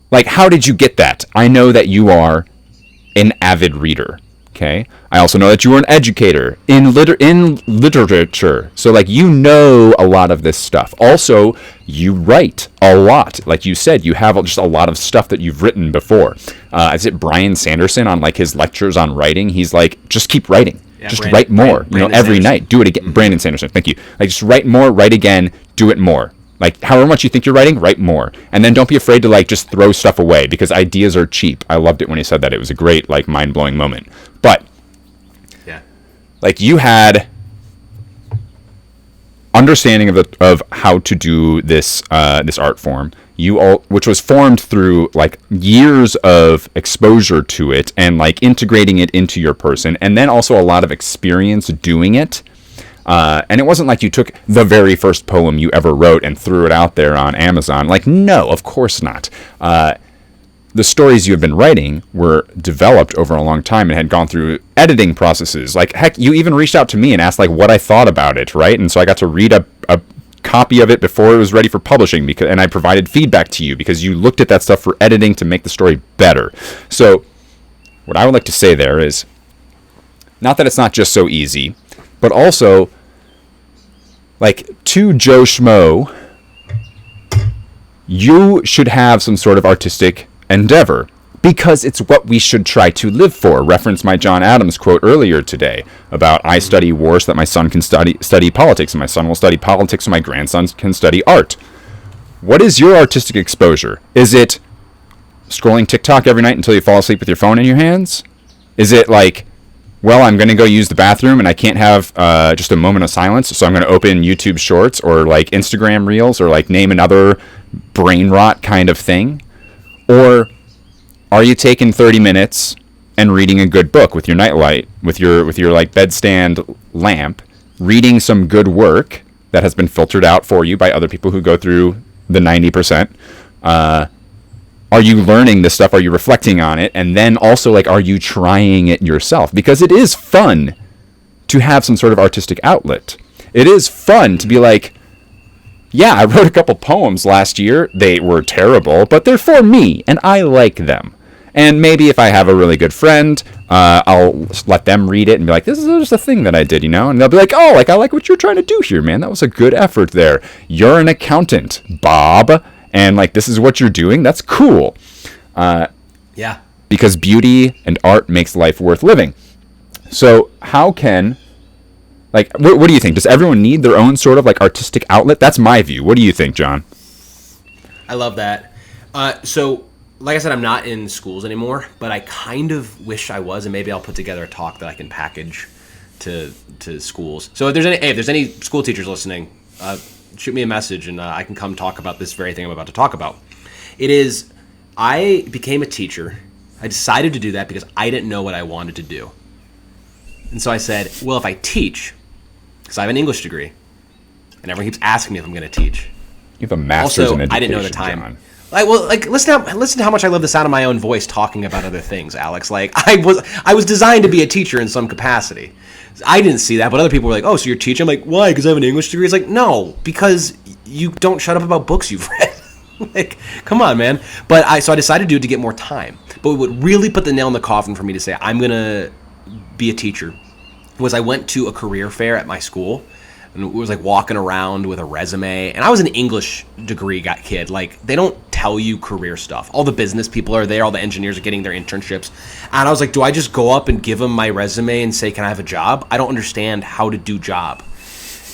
like, how did you get that? I know that you are an avid reader, okay? I also know that you are an educator in literature. So, like, you know a lot of this stuff. Also, you write a lot. Like you said, you have just a lot of stuff that you've written before. Is it Brian Sanderson on, like, his lectures on writing? He's like, just keep writing. Yeah, just write more, Brandon every Sanderson. Night. Do it again. Mm-hmm. Brandon Sanderson, thank you. Like, just write more, write again, do it more. Like, however much you think you're writing, write more. And then don't be afraid to, like, just throw stuff away, because ideas are cheap. I loved it when he said that. It was a great, like, mind-blowing moment. But, yeah, like, you had understanding of how to do this art form. Which was formed through like years of exposure to it and like integrating it into your person, and then also a lot of experience doing it. And it wasn't like you took the very first poem you ever wrote and threw it out there on Amazon. Like, no, of course not. The stories you have been writing were developed over a long time and had gone through editing processes. Like, heck, you even reached out to me and asked like what I thought about it, right? And so I got to read a copy of it before it was ready for publishing, and I provided feedback to you because you looked at that stuff for editing to make the story better. So what I would like to say there is, not that it's not just so easy, but also, like, to Joe Schmo, you should have some sort of artistic endeavor, because it's what we should try to live for. Reference my John Adams quote earlier today about, I study war so that my son can study politics, and my son will study politics so my grandson can study art. What is your artistic exposure? Is it scrolling TikTok every night until you fall asleep with your phone in your hands? Is it like well, I'm going to go use the bathroom and I can't have just a moment of silence, so I'm going to open YouTube Shorts or like Instagram Reels or like name another brain rot kind of thing? Or are you taking 30 minutes and reading a good book with your nightlight, with your like bedstand lamp, reading some good work that has been filtered out for you by other people who go through the 90%? Are you learning this stuff? Are you reflecting on it? And then also, like, are you trying it yourself? Because it is fun to have some sort of artistic outlet. It is fun to be like, yeah, I wrote a couple poems last year. They were terrible, but they're for me, and I like them. And maybe if I have a really good friend, I'll let them read it and be like, this is just a thing that I did, you know? And they'll be like, oh, like, I like what you're trying to do here, man. That was a good effort there. You're an accountant, Bob. And like, this is what you're doing. That's cool. Yeah. Because beauty and art makes life worth living. So how can, like, what do you think? Does everyone need their own sort of like artistic outlet? That's my view. What do you think, John? I love that. So like I said, I'm not in schools anymore, but I kind of wish I was, and maybe I'll put together a talk that I can package to schools. So if there's any school teachers listening, shoot me a message and I can come talk about this very thing I'm about to talk about. I became a teacher. I decided to do that because I didn't know what I wanted to do. And so I said, well, if I teach, because I have an English degree, and everyone keeps asking me if I'm going to teach. You have a master's in education, I didn't know the time. John. Listen to how much I love the sound of my own voice talking about other things, Alex. Like, I was designed to be a teacher in some capacity. I didn't see that, but other people were like, oh, so you're teaching? I'm like, why? Because I have an English degree? It's like, no, because you don't shut up about books you've read. Like, come on, man. So I decided to do it to get more time. But what really put the nail in the coffin for me to say I'm going to be a teacher was I went to a career fair at my school, and it was like walking around with a resume. And I was an English degree kid. Like, they don't tell you career stuff. All the business people are there. All the engineers are getting their internships. And I was like, do I just go up and give them my resume and say, can I have a job? I don't understand how to do job.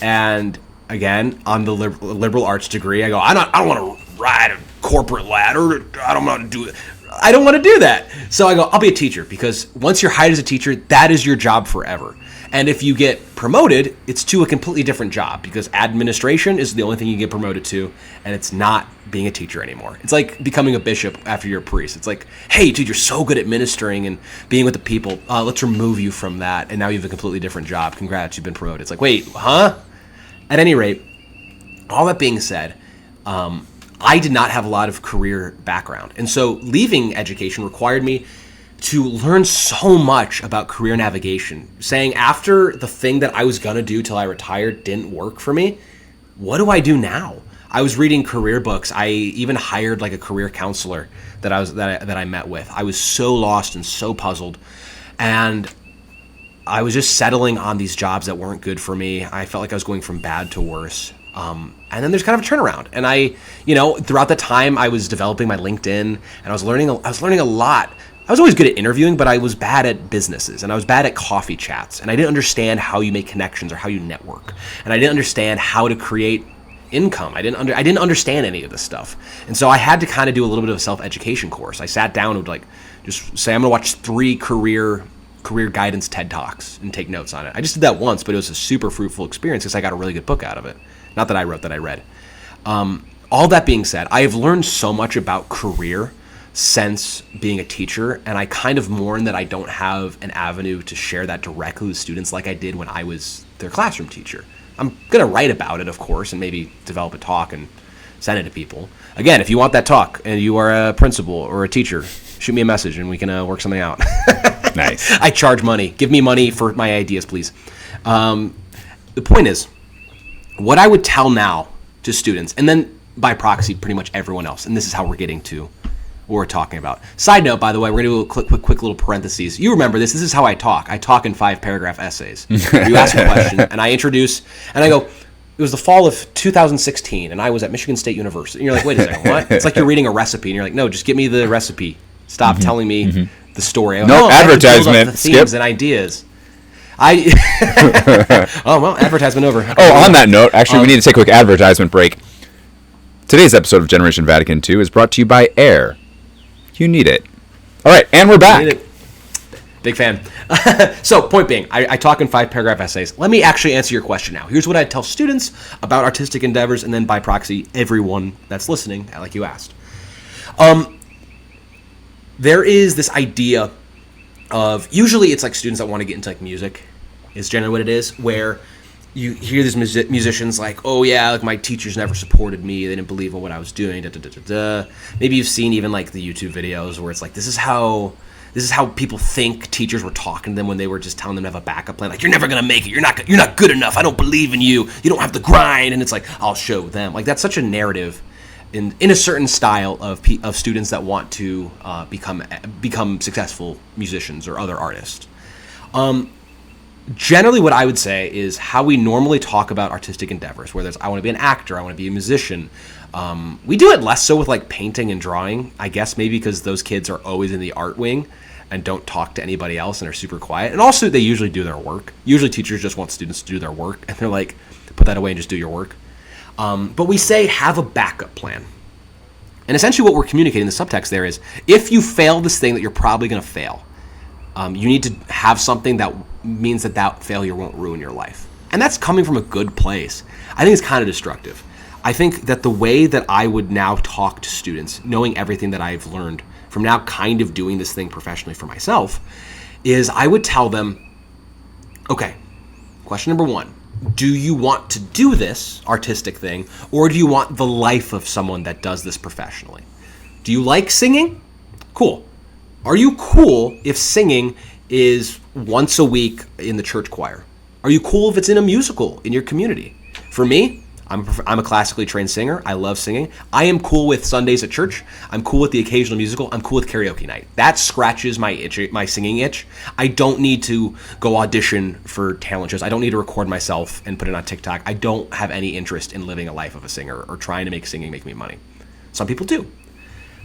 And again, on the liberal arts degree, I go, I don't want to ride a corporate ladder. I don't want to do it. I don't want to do that. So I go, I'll be a teacher, because once you're hired as a teacher, that is your job forever. And if you get promoted, it's to a completely different job, because administration is the only thing you get promoted to, and it's not being a teacher anymore. It's like becoming a bishop after you're a priest. It's like, hey, dude, you're so good at ministering and being with the people. Let's remove you from that, and now you have a completely different job. Congrats, you've been promoted. It's like, wait, huh? At any rate, all that being said, I did not have a lot of career background. And so leaving education required me to learn so much about career navigation, saying after the thing that I was going to do till I retired didn't work for me, what do I do now? I was reading career books. I even hired like a career counselor that I met with. I was so lost and so puzzled. And I was just settling on these jobs that weren't good for me. I felt like I was going from bad to worse. And then there's kind of a turnaround. And throughout the time I was developing my LinkedIn, and I was learning a lot. I was always good at interviewing, but I was bad at businesses, and I was bad at coffee chats, and I didn't understand how you make connections or how you network. And I didn't understand how to create income. I didn't understand any of this stuff. And so I had to kind of do a little bit of a self-education course. I sat down and would just say, I'm going to watch 3 career guidance TED Talks and take notes on it. I just did that once, but it was a super fruitful experience because I got a really good book out of it. Not that I wrote, that I read. All that being said, I have learned so much about career since being a teacher, and I kind of mourn that I don't have an avenue to share that directly with students like I did when I was their classroom teacher. I'm going to write about it, of course, and maybe develop a talk and send it to people. Again, if you want that talk and you are a principal or a teacher, shoot me a message and we can work something out. Nice. I charge money. Give me money for my ideas, please. The point is, what I would tell now to students, and then by proxy, pretty much everyone else, and this is how we're getting to what we're talking about. Side note, by the way, we're going to do a quick little parentheses. You remember this. This is how I talk. I talk in 5-paragraph essays. You ask a question, and I introduce, and I go, it was the fall of 2016, and I was at Michigan State University. And you're like, wait a second, what? It's like you're reading a recipe, and you're like, no, just give me the recipe. Stop telling me the story. No advertisement. The themes and ideas. Oh, well, advertisement over. Oh, on that note, actually, we need to take a quick advertisement break. Today's episode of Generation Vatican II is brought to you by Air. You need it. All right, and we're back. Big fan. So, point being, I talk in 5-paragraph essays. Let me actually answer your question now. Here's what I tell students about artistic endeavors, and then by proxy, everyone that's listening, like you asked. There is this idea of, usually it's like students that want to get into like music, is generally what it is, where you hear these musicians like, oh yeah, like my teachers never supported me, they didn't believe in what I was doing, da, da, da, da, da. Maybe you've seen even like the YouTube videos where it's like, this is how people think teachers were talking to them when they were just telling them to have a backup plan. Like, you're never going to make it. You're not good enough. I don't believe in you. You don't have the grind. And it's like, I'll show them. Like, that's such a narrative in a certain style of students that want to become successful musicians or other artists. Generally, what I would say is how we normally talk about artistic endeavors, whether it's I want to be an actor, I want to be a musician. We do it less so with like painting and drawing, I guess maybe because those kids are always in the art wing and don't talk to anybody else and are super quiet. And also they usually do their work. Usually teachers just want students to do their work and they're like, put that away and just do your work. But we say have a backup plan. And essentially what we're communicating, the subtext there is, if you fail this thing that you're probably going to fail, you need to have something that means that failure won't ruin your life. And that's coming from a good place. I think it's kind of destructive. I think that the way that I would now talk to students, knowing everything that I've learned from now kind of doing this thing professionally for myself, is I would tell them, okay, question number 1, do you want to do this artistic thing, or do you want the life of someone that does this professionally? Do you like singing? Cool. Are you cool if singing is once a week in the church choir? Are you cool if it's in a musical in your community? For me, I'm a classically trained singer. I love singing. I am cool with Sundays at church. I'm cool with the occasional musical. I'm cool with karaoke night. That scratches my singing itch. I don't need to go audition for talent shows. I don't need to record myself and put it on TikTok. I don't have any interest in living a life of a singer or trying to make singing make me money. Some people do.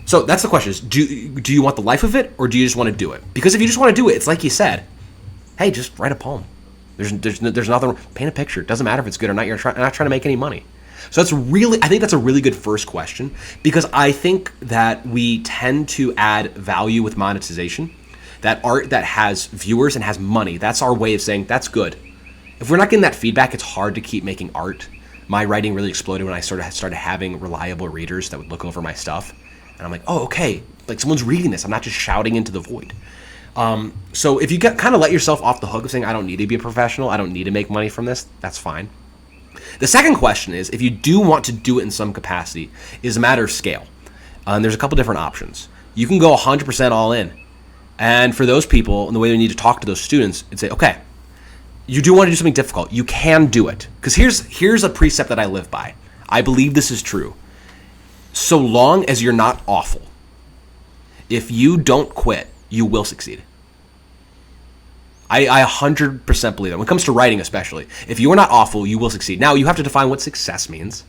So that's the question: is do you want the life of it, or do you just want to do it? Because if you just want to do it, it's like you said, hey, just write a poem. There's nothing. Paint a picture. It doesn't matter if it's good or not. You're not trying to make any money. So I think that's a really good first question, because I think that we tend to add value with monetization. That art that has viewers and has money, that's our way of saying that's good. If we're not getting that feedback, it's hard to keep making art. My writing really exploded when I started having reliable readers that would look over my stuff, and I'm like, oh, okay, like someone's reading this. I'm not just shouting into the void. So if you kind of let yourself off the hook of saying, I don't need to be a professional, I don't need to make money from this, that's fine. The second question is, if you do want to do it in some capacity, is a matter of scale. And there's a couple different options. You can go 100% all in. And for those people, and the way we need to talk to those students, and say, okay, you do want to do something difficult. You can do it. Because here's a precept that I live by. I believe this is true. So long as you're not awful, if you don't quit, you will succeed. I 100% believe that. When it comes to writing especially, if you are not awful, you will succeed. Now, you have to define what success means,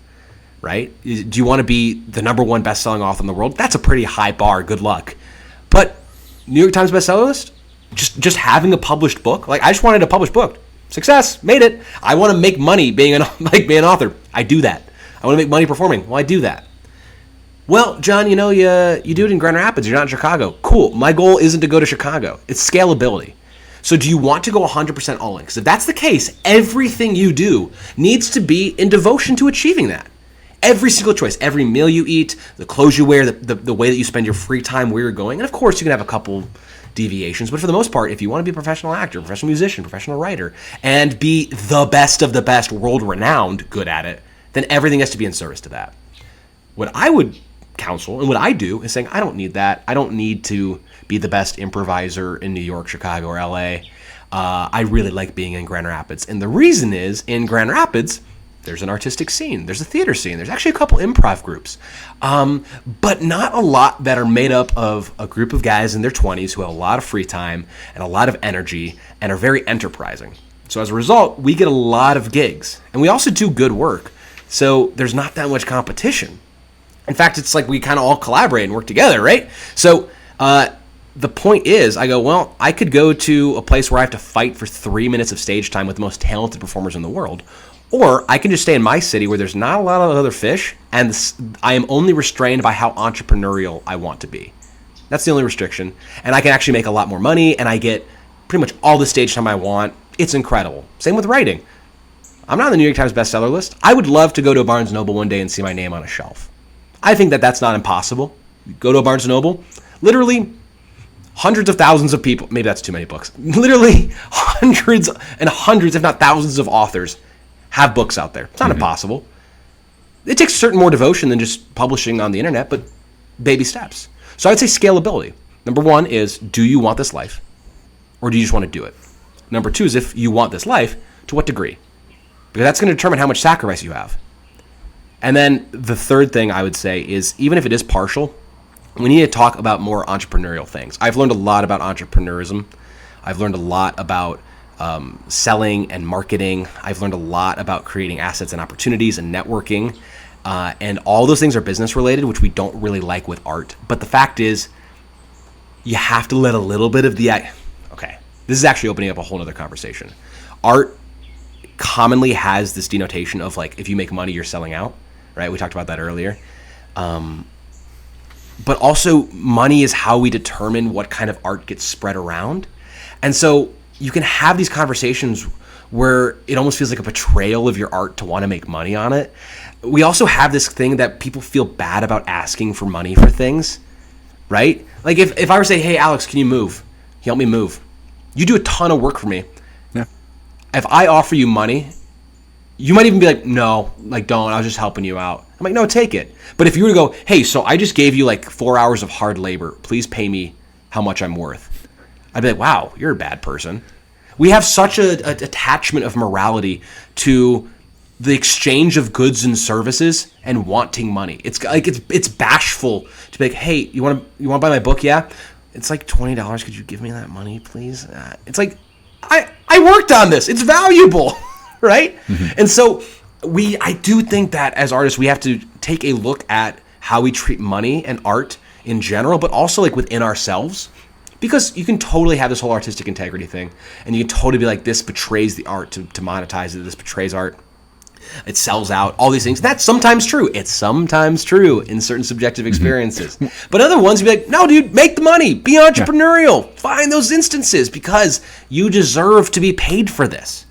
right? Do you want to be the #1 best-selling author in the world? That's a pretty high bar. Good luck. But New York Times bestseller list, just having a published book, like I just wanted a published book. Success, made it. I want to make money being an author. I do that. I want to make money performing. Well, I do that. Well, John, you do it in Grand Rapids. You're not in Chicago. Cool. My goal isn't to go to Chicago. It's scalability. So do you want to go 100% all in? Because if that's the case, everything you do needs to be in devotion to achieving that. Every single choice, every meal you eat, the clothes you wear, the way that you spend your free time, where you're going. And of course, you can have a couple deviations. But for the most part, if you want to be a professional actor, professional musician, professional writer, and be the best of the best, world-renowned, good at it, then everything has to be in service to that. What I would counsel, and what I do, is saying, I don't need that. I don't need to be the best improviser in New York, Chicago, or LA. I really like being in Grand Rapids. And the reason is, in Grand Rapids, there's an artistic scene. There's a theater scene. There's actually a couple improv groups. But not a lot that are made up of a group of guys in their 20s who have a lot of free time and a lot of energy and are very enterprising. So as a result, we get a lot of gigs. And we also do good work. So there's not that much competition. In fact, it's like we kind of all collaborate and work together, right? So the point is, I go, well, I could go to a place where I have to fight for 3 minutes of stage time with the most talented performers in the world. Or I can just stay in my city where there's not a lot of other fish, and I am only restrained by how entrepreneurial I want to be. That's the only restriction. And I can actually make a lot more money, and I get pretty much all the stage time I want. It's incredible. Same with writing. I'm not on the New York Times bestseller list. I would love to go to a Barnes & Noble one day and see my name on a shelf. I think that that's not impossible. Go to a Barnes & Noble, literally hundreds of thousands of people, maybe that's too many books, literally hundreds and hundreds, if not thousands of authors have books out there. It's not impossible. It takes certain more devotion than just publishing on the internet, but baby steps. So I would say scalability. Number one is, do you want this life? Or do you just want to do it? Number two is, if you want this life, to what degree? Because that's going to determine how much sacrifice you have. And then the third thing I would say is, even if it is partial, we need to talk about more entrepreneurial things. I've learned a lot about entrepreneurism. I've learned a lot about selling and marketing. I've learned a lot about creating assets and opportunities and networking. And all those things are business related, which we don't really like with art. But the fact is, you have to let a little bit of the... Okay, this is actually opening up a whole other conversation. Art commonly has this denotation of, like, if you make money, you're selling out, right? We talked about that earlier. But also, money is how we determine what kind of art gets spread around. And so you can have these conversations where it almost feels like a betrayal of your art to want to make money on it. We also have this thing that people feel bad about asking for money for things, right? Like if I were to say, hey, Alex, can you move? Can you help me move? You do a ton of work for me. Yeah. If I offer you money, you might even be like, no, like, don't, I was just helping you out. I'm like, no, take it. But if you were to go, hey, so I just gave you like 4 hours of hard labor, please pay me how much I'm worth, I'd be like, wow, you're a bad person. We have such a attachment of morality to the exchange of goods and services and wanting money. It's like it's bashful to be like, hey, you want to buy my book? Yeah, it's like $20. Could you give me that money, please? It's like I worked on this. It's valuable, right? Mm-hmm. And so I do think that as artists, we have to take a look at how we treat money and art in general, but also like within ourselves. Because you can totally have this whole artistic integrity thing, and you can totally be like, this betrays the art to monetize it. This betrays art. It sells out. All these things. That's sometimes true. It's sometimes true in certain subjective experiences. Mm-hmm. But other ones, you'd be like, no, dude, make the money. Be entrepreneurial. Yeah. Find those instances because you deserve to be paid for this.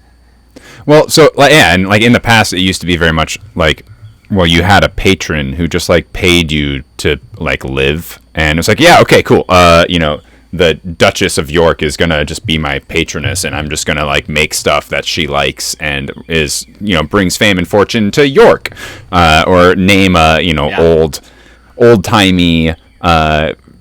Well, so, yeah, and like in the past, it used to be very much like, well, you had a patron who just like paid you to like live. And it's like, yeah, okay, cool. The Duchess of York is going to just be my patroness, and I'm just going to like make stuff that she likes and is, brings fame and fortune to York, or name a, old-timey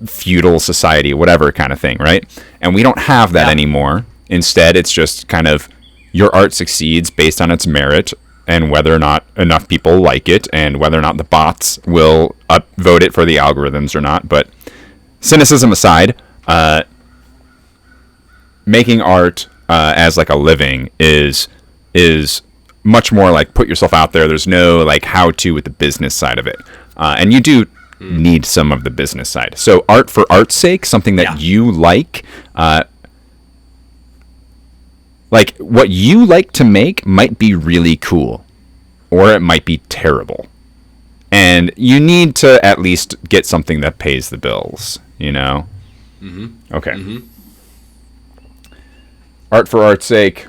feudal society, whatever kind of thing, right? And we don't have that anymore. Instead, it's just kind of your art succeeds based on its merit and whether or not enough people like it and whether or not the bots will upvote it for the algorithms or not. But cynicism aside, making art as like a living is much more like put yourself out there. There's no like how to with the business side of it, and you do need some of the business side. So art for art's sake, something that you like what you like to make might be really cool, or it might be terrible, and you need to at least get something that pays the bills. Mm-hmm. Okay. Mm-hmm. Art for art's sake,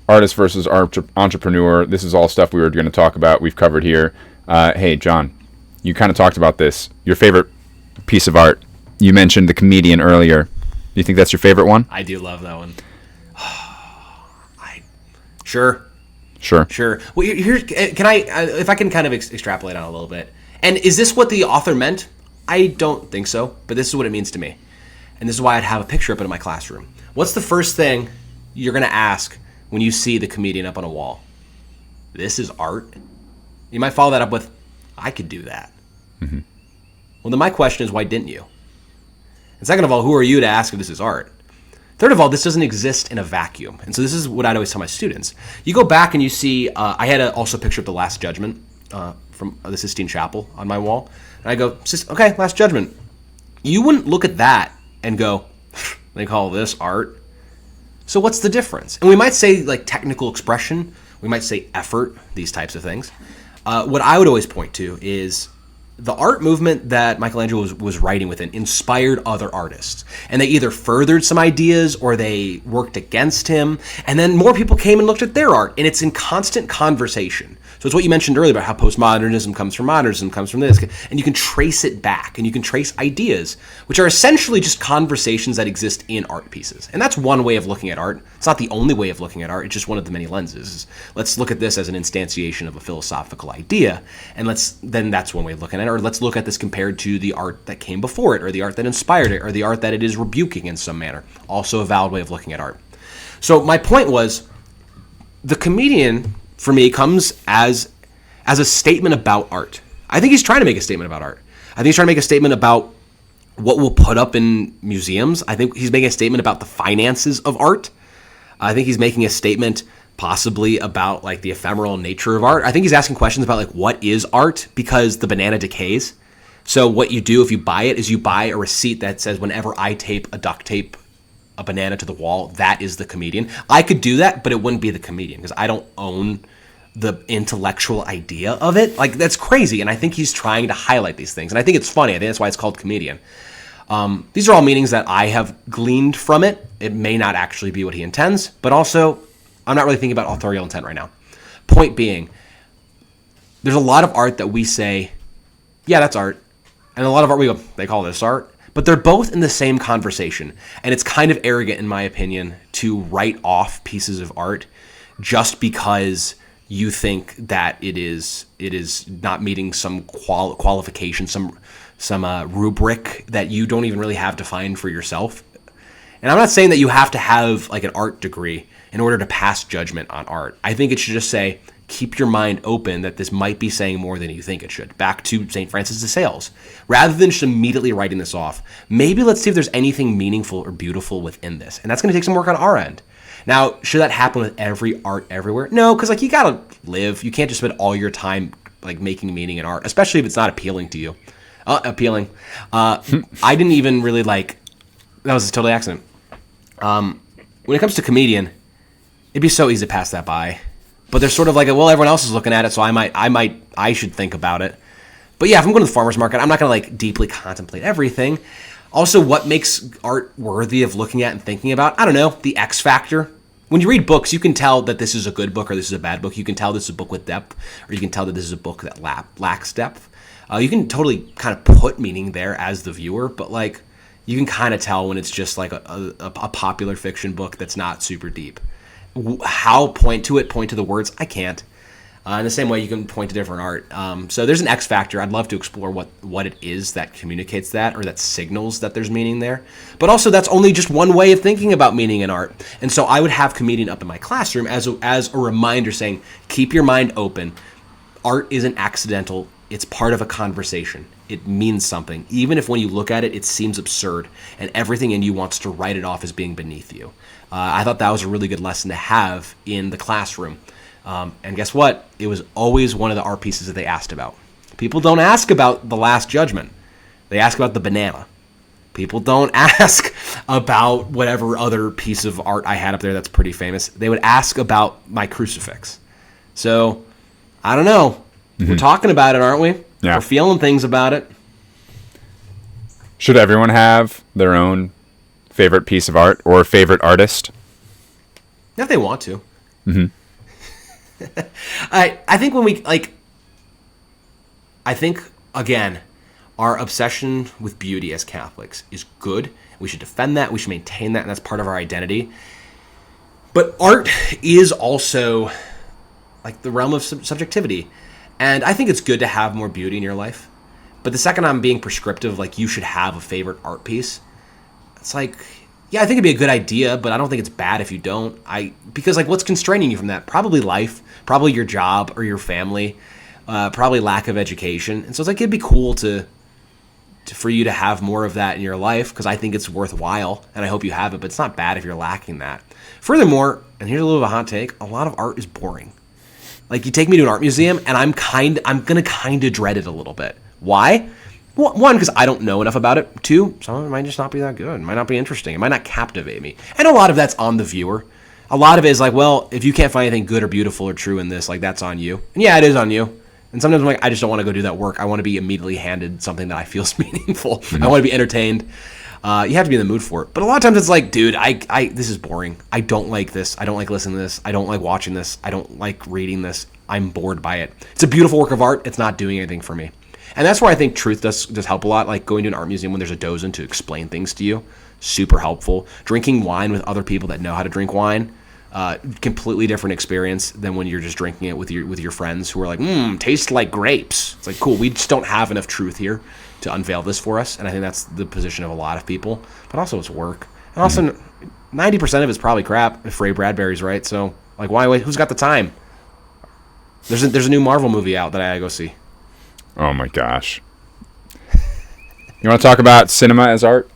artist versus entrepreneur. This is all stuff we were going to talk about. We've covered here. Hey, John, you kind of talked about this. Your favorite piece of art. You mentioned the comedian earlier. Do you think that's your favorite one? I do love that one. Sure. Well, can I, if I can kind of extrapolate on a little bit. And is this what the author meant? I don't think so, but this is what it means to me. And this is why I'd have a picture up in my classroom. What's the first thing you're going to ask when you see the comedian up on a wall? This is art? You might follow that up with, I could do that. Mm-hmm. Well, then my question is, why didn't you? And second of all, who are you to ask if this is art? Third of all, this doesn't exist in a vacuum. And so this is what I'd always tell my students. You go back and you see, I had also a picture of the Last Judgment from the Sistine Chapel on my wall. And I go, okay, Last Judgment. You wouldn't look at that and go, they call this art. So what's the difference? And we might say like technical expression. We might say effort, these types of things. What I would always point to is the art movement that Michelangelo was writing within inspired other artists. And they either furthered some ideas or they worked against him. And then more people came and looked at their art. And it's in constant conversation. So it's what you mentioned earlier about how postmodernism comes from modernism, comes from this. And you can trace it back, and you can trace ideas, which are essentially just conversations that exist in art pieces. And that's one way of looking at art. It's not the only way of looking at art. It's just one of the many lenses. Let's look at this as an instantiation of a philosophical idea. And then that's one way of looking at it. Or let's look at this compared to the art that came before it, or the art that inspired it, or the art that it is rebuking in some manner. Also a valid way of looking at art. So my point was, the comedian, for me, comes as a statement about art. I think he's trying to make a statement about art. I think he's trying to make a statement about what we'll put up in museums. I think he's making a statement about the finances of art. I think he's making a statement possibly about like the ephemeral nature of art. I think he's asking questions about like what is art, because the banana decays. So what you do if you buy it is you buy a receipt that says whenever I duct tape a banana to the wall, that is the comedian. I could do that, but it wouldn't be the comedian because I don't own the intellectual idea of it. Like, that's crazy. And I think he's trying to highlight these things. And I think it's funny. I think that's why it's called comedian. These are all meanings that I have gleaned from it. It may not actually be what he intends, but also I'm not really thinking about authorial intent right now. Point being, there's a lot of art that we say, yeah, that's art. And a lot of art we go, they call this art. But they're both in the same conversation. And it's kind of arrogant, in my opinion, to write off pieces of art just because you think that it is not meeting some qualification, some rubric that you don't even really have defined for yourself. And I'm not saying that you have to have like an art degree in order to pass judgment on art. I think it should just say, keep your mind open that this might be saying more than you think it should. Back to St. Francis de Sales. Rather than just immediately writing this off, maybe let's see if there's anything meaningful or beautiful within this. And that's going to take some work on our end. Now, should that happen with every art everywhere? No, because like you got to live. You can't just spend all your time like making meaning in art, especially if it's not appealing to you. Appealing. I didn't even really like, that was a total accident. When it comes to comedian, it'd be so easy to pass that by. But there's sort of like, well, everyone else is looking at it, so I should think about it. But yeah, if I'm going to the farmer's market, I'm not going to like deeply contemplate everything. Also, what makes art worthy of looking at and thinking about? I don't know, the X factor. When you read books, you can tell that this is a good book or this is a bad book. You can tell this is a book with depth, or you can tell that this is a book that lacks depth. You can totally kind of put meaning there as the viewer, but like you can kind of tell when it's just like a popular fiction book that's not super deep. How point to the words? I can't. In the same way, you can point to different art. So there's an X factor. I'd love to explore what it is that communicates that or that signals that there's meaning there. But also, that's only just one way of thinking about meaning in art. And so I would have comedian up in my classroom as a reminder saying, keep your mind open. Art isn't accidental. It's part of a conversation. It means something. Even if when you look at it, it seems absurd and everything in you wants to write it off as being beneath you. I thought that was a really good lesson to have in the classroom. And guess what? It was always one of the art pieces that they asked about. People don't ask about the Last Judgment. They ask about the banana. People don't ask about whatever other piece of art I had up there that's pretty famous. They would ask about my crucifix. So, I don't know. Mm-hmm. We're talking about it, aren't we? Yeah. We're feeling things about it. Should everyone have their own favorite piece of art or favorite artist? If they want to. Mm-hmm. I think when we, like, I think, again, our obsession with beauty as Catholics is good. We should defend that. We should maintain that, and that's part of our identity. But art is also, like, the realm of subjectivity. And I think it's good to have more beauty in your life. But the second I'm being prescriptive, like, you should have a favorite art piece, it's like, yeah, I think it'd be a good idea, but I don't think it's bad if you don't. Because like, what's constraining you from that? Probably life, probably your job or your family, probably lack of education. And so it's like, it'd be cool for you to have more of that in your life, because I think it's worthwhile, and I hope you have it, but it's not bad if you're lacking that. Furthermore, and here's a little bit of a hot take, a lot of art is boring. Like, you take me to an art museum, and I'm gonna kind of dread it a little bit. Why? Well, one, because I don't know enough about it. Two, some of it might just not be that good. It might not be interesting. It might not captivate me. And a lot of that's on the viewer. A lot of it is like, well, if you can't find anything good or beautiful or true in this, like, that's on you. And yeah, it is on you. And sometimes I'm like, I just don't want to go do that work. I want to be immediately handed something that I feel is meaningful. I want to be entertained. You have to be in the mood for it. But a lot of times it's like, dude, this is boring. I don't like this. I don't like listening to this. I don't like watching this. I don't like reading this. I'm bored by it. It's a beautiful work of art. It's not doing anything for me. And that's where I think truth does help a lot. Like going to an art museum when there's a dozen to explain things to you, super helpful. Drinking wine with other people that know how to drink wine, completely different experience than when you're just drinking it with your friends who are like, tastes like grapes. It's like, cool, we just don't have enough truth here to unveil this for us. And I think that's the position of a lot of people. But also it's work. And also 90% of it's probably crap if Ray Bradbury's right. So like, why wait? Who's got the time? There's a new Marvel movie out that I gotta go see. Oh my gosh. You want to talk about cinema as art?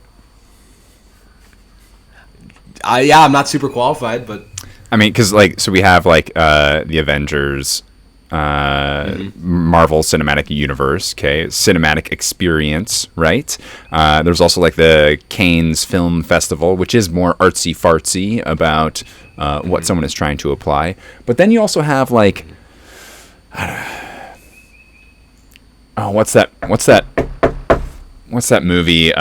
Yeah, I'm not super qualified, but I mean, because so we have the Avengers, Marvel Cinematic Universe, okay, cinematic experience, right? There's also the Cannes Film Festival, which is more artsy fartsy about what someone is trying to apply. But then you also have what's that movie?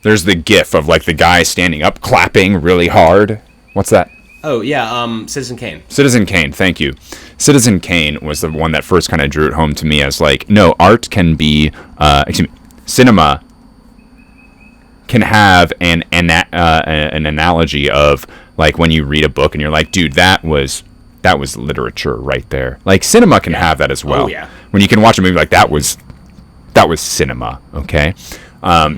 There's the gif of the guy standing up clapping really hard. What's that? Oh yeah, Citizen Kane. Citizen Kane, thank you. Citizen Kane was the one that first kind of drew it home to me as no, art can be cinema can have an analogy of when you read a book and you're like, dude, that was literature right there. Cinema can have that as well. Oh, yeah. When you can watch a movie that was cinema, okay?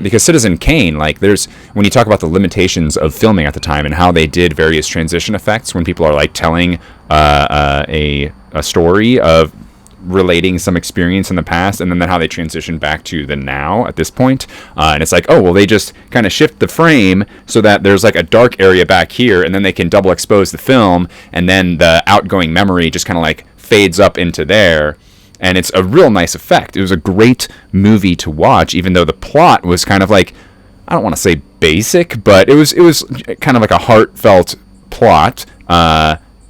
Because Citizen Kane, there's when you talk about the limitations of filming at the time and how they did various transition effects when people are telling a story of relating some experience in the past and then how they transition back to the now at this point. And it's they just kind of shift the frame so that there's a dark area back here and then they can double expose the film and then the outgoing memory just kind of fades up into there. And it's a real nice effect. It was a great movie to watch, even though the plot was kind of I don't want to say basic, but it was kind of a heartfelt plot.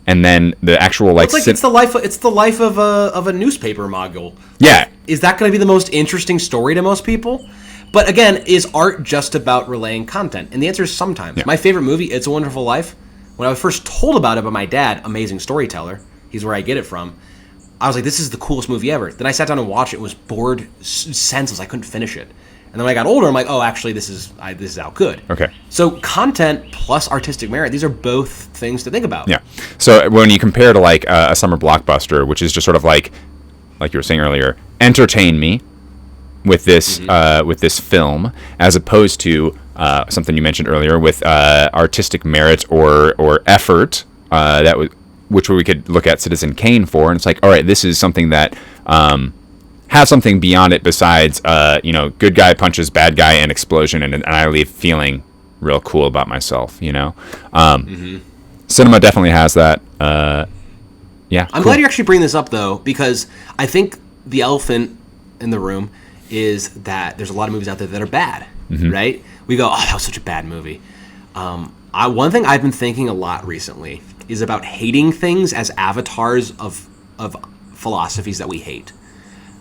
And then the actual it's the life of a newspaper mogul. Yeah. Is that going to be the most interesting story to most people? But again, is art just about relaying content? And the answer is sometimes. Yeah. My favorite movie, It's a Wonderful Life, when I was first told about it by my dad, amazing storyteller, he's where I get it from, I was like, this is the coolest movie ever. Then I sat down and watched it, was bored, senseless, I couldn't finish it. And then when I got older, I'm like, oh, actually, this is out good. Okay. So content plus artistic merit, these are both things to think about. Yeah. So when you compare to a summer blockbuster, which is just sort of like you were saying earlier, entertain me with this film, as opposed to something you mentioned earlier with artistic merit or effort which we could look at Citizen Kane for, and it's all right, this is something that has something beyond it besides, good guy punches bad guy and explosion, and I leave feeling real cool about myself, Cinema definitely has that. Yeah. I'm glad you actually bring this up, though, because I think the elephant in the room is that there's a lot of movies out there that are bad, right? We go, oh, that was such a bad movie. One thing I've been thinking a lot recently is about hating things as avatars of philosophies that we hate.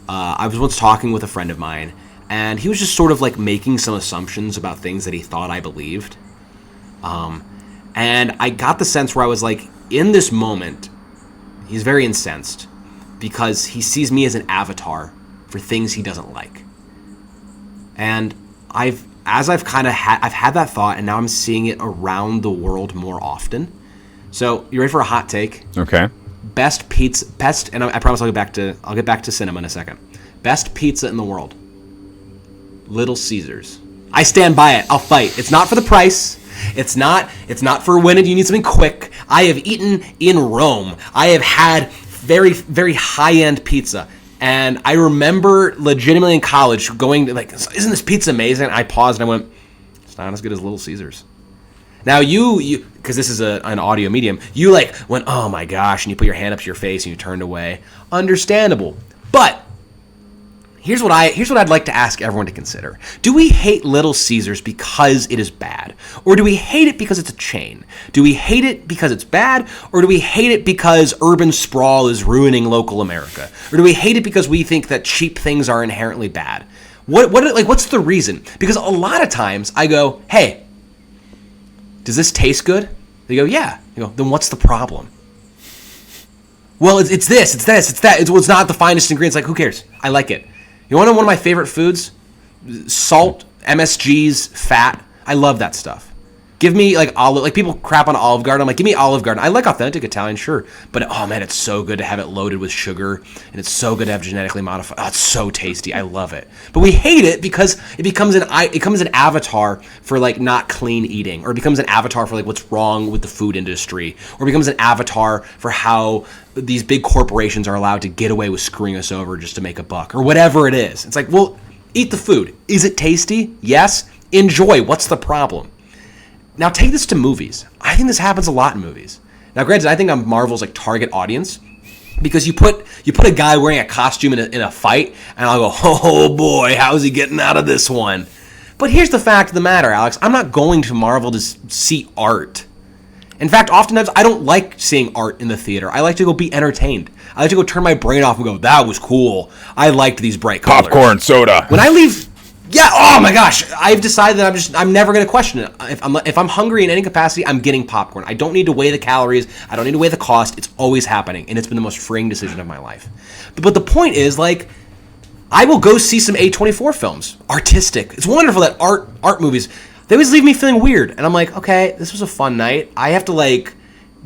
I was once talking with a friend of mine, and he was just sort of making some assumptions about things that he thought I believed. And I got the sense where I was in this moment, he's very incensed because he sees me as an avatar for things he doesn't like. And I've had that thought, and now I'm seeing it around the world more often. So, you ready for a hot take? Okay. Best, and I promise I'll get back to cinema in a second. Best pizza in the world. Little Caesars. I stand by it. I'll fight. It's not for the price. It's not for when you need something quick. I have eaten in Rome. I have had very, very high-end pizza. And I remember legitimately in college going to isn't this pizza amazing? I paused and I went, it's not as good as Little Caesars. Now you because this is an audio medium, you went, oh my gosh, and you put your hand up to your face and you turned away. Understandable. But Here's what I'd like to ask everyone to consider. Do we hate Little Caesars because it is bad? Or do we hate it because it's a chain? Do we hate it because it's bad? Or do we hate it because urban sprawl is ruining local America? Or do we hate it because we think that cheap things are inherently bad? What's the reason? Because a lot of times I go, hey, does this taste good? They go, yeah. You go, then what's the problem? Well, it's this, it's that. It's not the finest ingredients. Like, who cares? I like it. You want to know one of my favorite foods? Salt, MSGs, fat. I love that stuff. Give me people crap on Olive Garden. I'm like, give me Olive Garden. I like authentic Italian, sure. But oh man, it's so good to have it loaded with sugar. And it's so good to have genetically modified. Oh, it's so tasty. I love it. But we hate it because it becomes an avatar for like not clean eating. Or it becomes an avatar for like what's wrong with the food industry. Or it becomes an avatar for how these big corporations are allowed to get away with screwing us over just to make a buck. Or whatever it is. It's like, well, eat the food. Is it tasty? Yes. Enjoy. What's the problem? Now take this to movies. I think this happens a lot in movies. Now granted, I think I'm Marvel's like target audience because you put a guy wearing a costume in a fight and I'll go, oh boy, how's he getting out of this one? But here's the fact of the matter, Alex. I'm not going to Marvel to see art. In fact, oftentimes I don't like seeing art in the theater. I like to go be entertained. I like to go turn my brain off and go, that was cool. I liked these bright colors. Popcorn, soda. When I leave... Yeah, oh my gosh. I've decided that I'm never going to question it. If I'm hungry in any capacity, I'm getting popcorn. I don't need to weigh the calories. I don't need to weigh the cost. It's always happening, and it's been the most freeing decision of my life. But the point is, like, I will go see some A24 films. Artistic. It's wonderful that art movies, they always leave me feeling weird. And I'm like, okay, this was a fun night. I have to, like,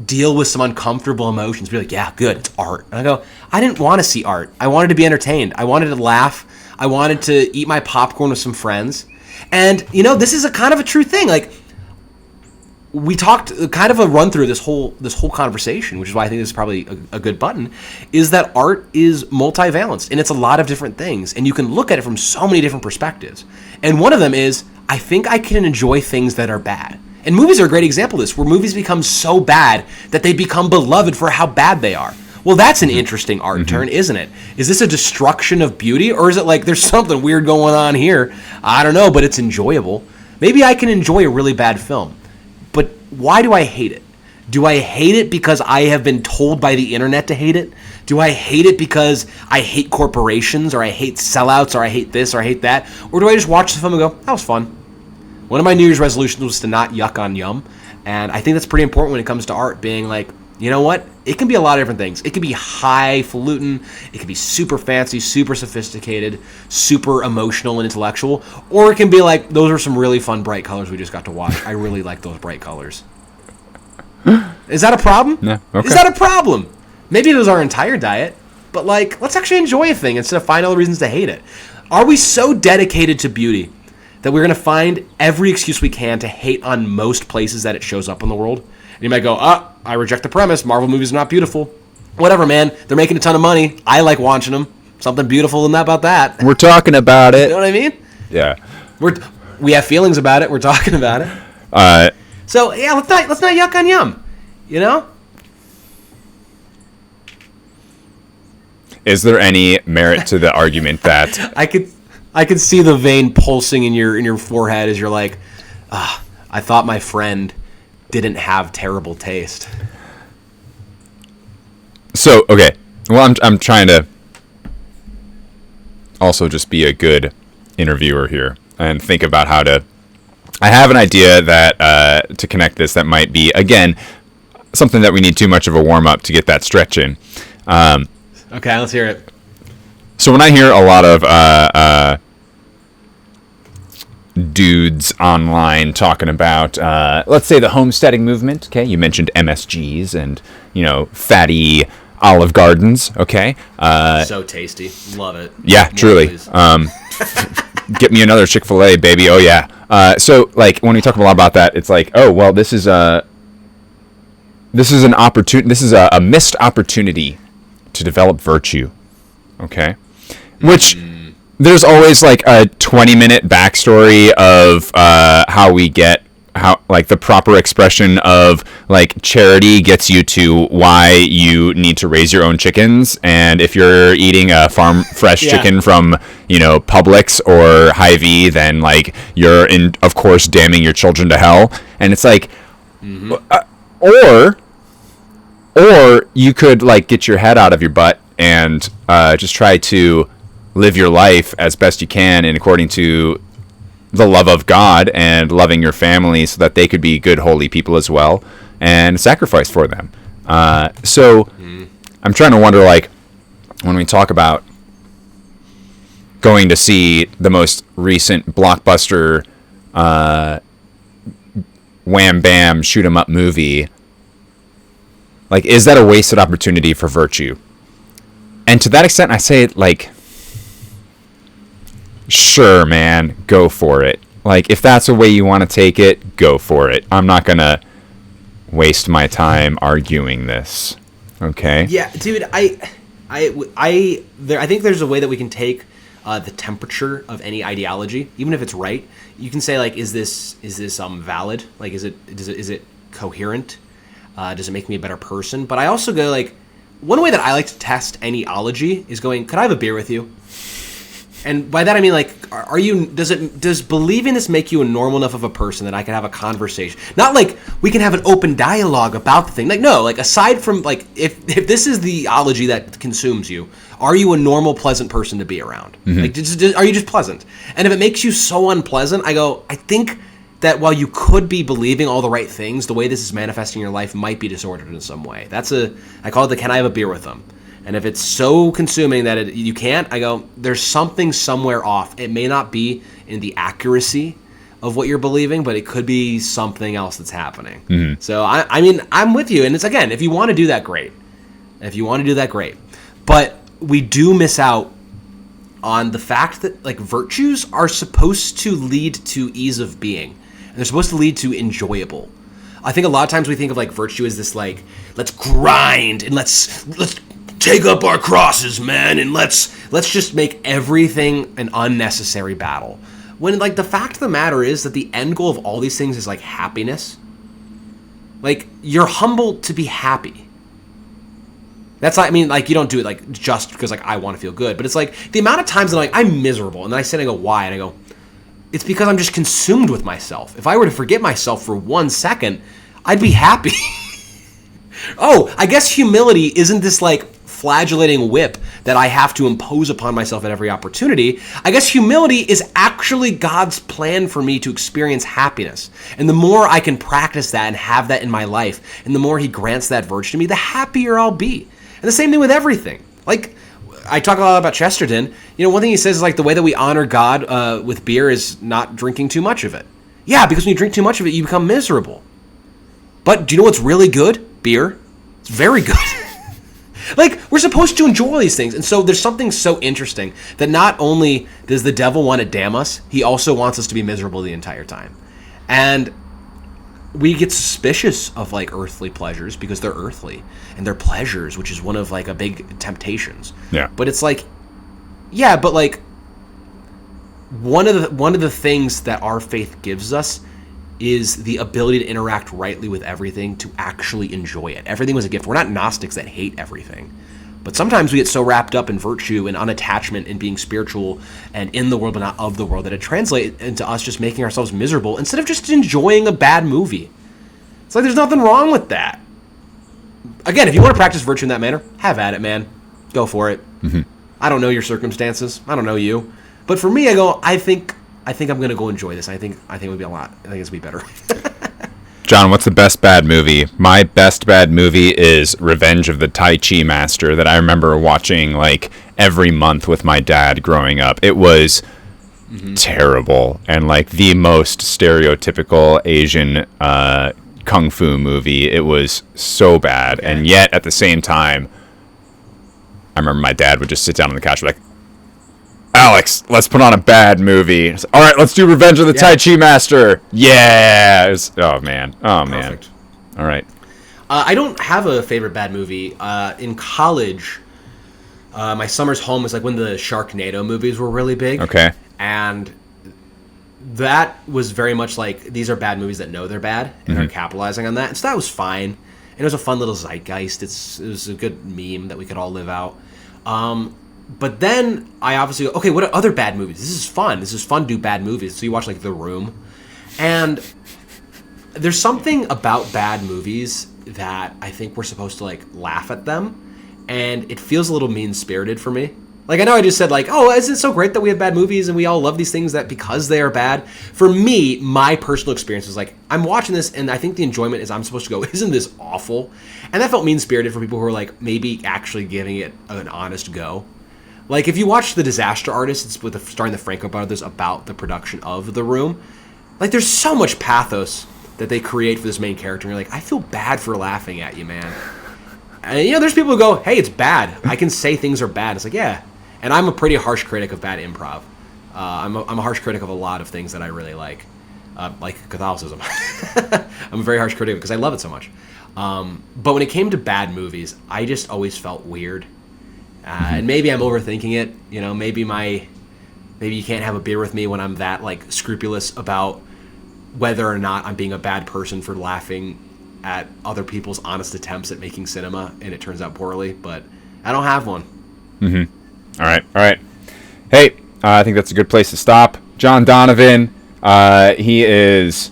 deal with some uncomfortable emotions. Be like, yeah, good, it's art. And I go, I didn't want to see art. I wanted to be entertained. I wanted to laugh. I wanted to eat my popcorn with some friends. And, you know, this is a kind of a true thing. Like, we talked kind of a run through this whole conversation, which is why I think this is probably a good button, is that art is multivalenced and it's a lot of different things. And you can look at it from so many different perspectives. And one of them is, I think I can enjoy things that are bad. And movies are a great example of this, where movies become so bad that they become beloved for how bad they are. Well, that's an interesting art turn, isn't it? Is this a destruction of beauty, or is it like there's something weird going on here? I don't know, but it's enjoyable. Maybe I can enjoy a really bad film, but why do I hate it? Do I hate it because I have been told by the internet to hate it? Do I hate it because I hate corporations, or I hate sellouts, or I hate this, or I hate that? Or do I just watch the film and go, that was fun? One of my New Year's resolutions was to not yuck on yum, and I think that's pretty important when it comes to art, being like, you know what? It can be a lot of different things. It can be highfalutin. It can be super fancy, super sophisticated, super emotional and intellectual. Or it can be like, those are some really fun, bright colors we just got to watch. I really like those bright colors. Is that a problem? No. Okay. Is that a problem? Maybe it was our entire diet, but like, let's actually enjoy a thing instead of find all the reasons to hate it. Are we so dedicated to beauty that we're going to find every excuse we can to hate on most places that it shows up in the world? And you might go, I reject the premise. Marvel movies are not beautiful. Whatever, man. They're making a ton of money. I like watching them. Something beautiful about that. We're talking about it. You know what I mean? Yeah. We have feelings about it. We're talking about it. So yeah, let's not yuck on yum. You know? Is there any merit to the argument that I could see the vein pulsing in your forehead as you're like, I thought my friend didn't have terrible taste. So, okay. Well, I'm trying to also just be a good interviewer here and think about how to... I have an idea that to connect this that might be, again, something that we need too much of a warm-up to get that stretch in. Okay, let's hear it. So when I hear a lot of dudes online talking about, let's say, the homesteading movement, okay? You mentioned MSGs and, you know, fatty Olive Gardens, okay? So tasty. Love it. Yeah, more, truly. Get me another Chick-fil-A, baby. Oh, yeah. So, like, when we talk a lot about that, it's like, oh, well, this is an opportunity. This is a missed opportunity to develop virtue, okay? Which there's always like a 20-minute backstory of how we get how, like, the proper expression of, like, charity gets you to why you need to raise your own chickens, and if you're eating a farm fresh chicken from, you know, Publix or Hy-Vee, then, like, you're of course damning your children to hell. And it's like, or you could, like, get your head out of your butt and just try to live your life as best you can and according to the love of God and loving your family so that they could be good, holy people as well, and sacrifice for them. So I'm trying to wonder, like, when we talk about going to see the most recent blockbuster wham bam shoot 'em up movie, like, is that a wasted opportunity for virtue? And to that extent, I say, like, sure, man, go for it. Like, if that's the way you want to take it, go for it. I'm not gonna waste my time arguing this. Okay? Yeah, dude, I think there's a way that we can take the temperature of any ideology, even if it's right. You can say, like, is this valid? Like, is it coherent? Does it make me a better person? But I also go, like, one way that I like to test any ology is going, could I have a beer with you? And by that I mean, like, does believing this make you a normal enough of a person that I can have a conversation? Not like we can have an open dialogue about the thing. Like, no, like, aside from, like, if this is the ology that consumes you, are you a normal, pleasant person to be around? Like, are you just pleasant? And if it makes you so unpleasant, I go, I think that while you could be believing all the right things, the way this is manifesting in your life might be disordered in some way. I call it the can I have a beer with them? And if it's so consuming that you can't, I go, there's something somewhere off. It may not be in the accuracy of what you're believing, but it could be something else that's happening. So, I mean, I'm with you. And it's, again, if you want to do that, great. But we do miss out on the fact that, like, virtues are supposed to lead to ease of being. And they're supposed to lead to enjoyable. I think a lot of times we think of, like, virtue as this, like, let's grind and let's take up our crosses, man, and let's just make everything an unnecessary battle. When, like, the fact of the matter is that the end goal of all these things is, like, happiness. Like, you're humble to be happy. That's not, I mean, like, you don't do it, like, just because, like, I want to feel good. But it's, like, the amount of times that I'm like, I'm miserable. And then I sit and I go, why? And I go, it's because I'm just consumed with myself. If I were to forget myself for 1 second, I'd be happy. Oh, I guess humility isn't this, like, flagellating whip that I have to impose upon myself at every opportunity. I guess humility is actually God's plan for me to experience happiness. And the more I can practice that and have that in my life, and the more he grants that virtue to me, the happier I'll be. And the same thing with everything. Like, I talk a lot about Chesterton. You know, one thing he says is, like, the way that we honor God with beer is not drinking too much of it. Yeah, because when you drink too much of it, you become miserable. But do you know what's really good? Beer. It's very good. Like, we're supposed to enjoy these things. And so there's something so interesting that not only does the devil want to damn us, he also wants us to be miserable the entire time. And we get suspicious of, like, earthly pleasures because they're earthly. And they're pleasures, which is one of, like, a big temptations. Yeah. But it's like, yeah, but, like, one of the things that our faith gives us is the ability to interact rightly with everything, to actually enjoy it. Everything was a gift. We're not Gnostics that hate everything. But sometimes we get so wrapped up in virtue and unattachment and being spiritual and in the world but not of the world that it translates into us just making ourselves miserable instead of just enjoying a bad movie. It's like there's nothing wrong with that. Again, if you want to practice virtue in that manner, have at it, man. Go for it. I don't know your circumstances. I don't know you. But for me, I go, I think I'm going to go enjoy this. I think it would be a lot. I think it's going to be better. John, what's the best bad movie? My best bad movie is Revenge of the Tai Chi Master that I remember watching, like, every month with my dad growing up. It was terrible and, like, the most stereotypical Asian kung fu movie. It was so bad. Okay. And yet, at the same time, I remember my dad would just sit down on the couch and be like, Alex, let's put on a bad movie. All right, let's do Revenge of the Tai Chi Master. Yeah. Oh, man. Perfect. All right. I don't have a favorite bad movie. In college, my summer's home was like when the Sharknado movies were really big. Okay. And that was very much like, these are bad movies that know they're bad and are capitalizing on that. And so that was fine. And it was a fun little zeitgeist. It was a good meme that we could all live out. But then I obviously go, okay, what are other bad movies? This is fun. This is fun to do bad movies. So you watch like The Room. And there's something about bad movies that I think we're supposed to like laugh at them. And it feels a little mean-spirited for me. Like, I know I just said, like, oh, isn't it so great that we have bad movies and we all love these things that because they are bad? For me, my personal experience was like, I'm watching this and I think the enjoyment is I'm supposed to go, isn't this awful? And that felt mean-spirited for people who are, like, maybe actually giving it an honest go. Like, if you watch The Disaster Artist, it's starring the Franco brothers about the production of The Room. Like, there's so much pathos that they create for this main character. And you're like, I feel bad for laughing at you, man. And, you know, there's people who go, hey, it's bad. I can say things are bad. It's like, yeah. And I'm a pretty harsh critic of bad improv. I'm a harsh critic of a lot of things that I really like Catholicism. I'm a very harsh critic because I love it so much. But when it came to bad movies, I just always felt weird. And maybe I'm overthinking it. You know, maybe you can't have a beer with me when I'm that like scrupulous about whether or not I'm being a bad person for laughing at other people's honest attempts at making cinema and it turns out poorly. But I don't have one. Mm-hmm. All right. Hey, I think that's a good place to stop. John Donovan, he is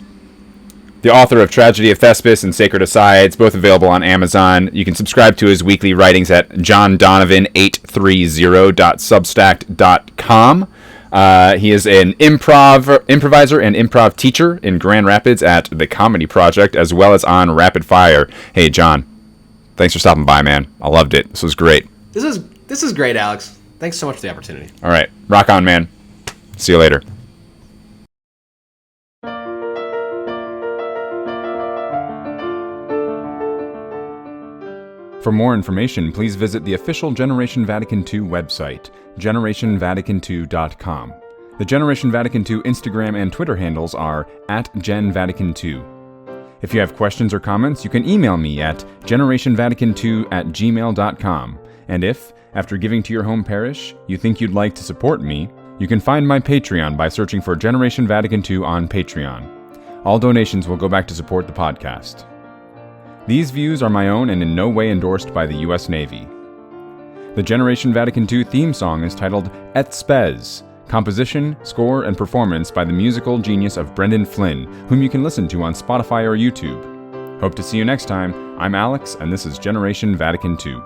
the author of Tragedy of Thespis and Sacred Asides, both available on Amazon. You can subscribe to his weekly writings at johndonovan830.substack.com. He is an improviser and improv teacher in Grand Rapids at the Comedy Project, as well as on Rapid Fire. Hey, John, thanks for stopping by, man. I loved it. This was great. This is great, Alex. Thanks so much for the opportunity. All right. Rock on, man. See you later. For more information, please visit the official Generation Vatican II website, generationvatican2.com. The Generation Vatican II Instagram and Twitter handles are @GenVatican2. If you have questions or comments, you can email me at generationvatican2@gmail.com. And if, after giving to your home parish, you think you'd like to support me, you can find my Patreon by searching for Generation Vatican II on Patreon. All donations will go back to support the podcast. These views are my own and in no way endorsed by the U.S. Navy. The Generation Vatican II theme song is titled Et Spes, composition, score, and performance by the musical genius of Brendan Flynn, whom you can listen to on Spotify or YouTube. Hope to see you next time. I'm Alex, and this is Generation Vatican II.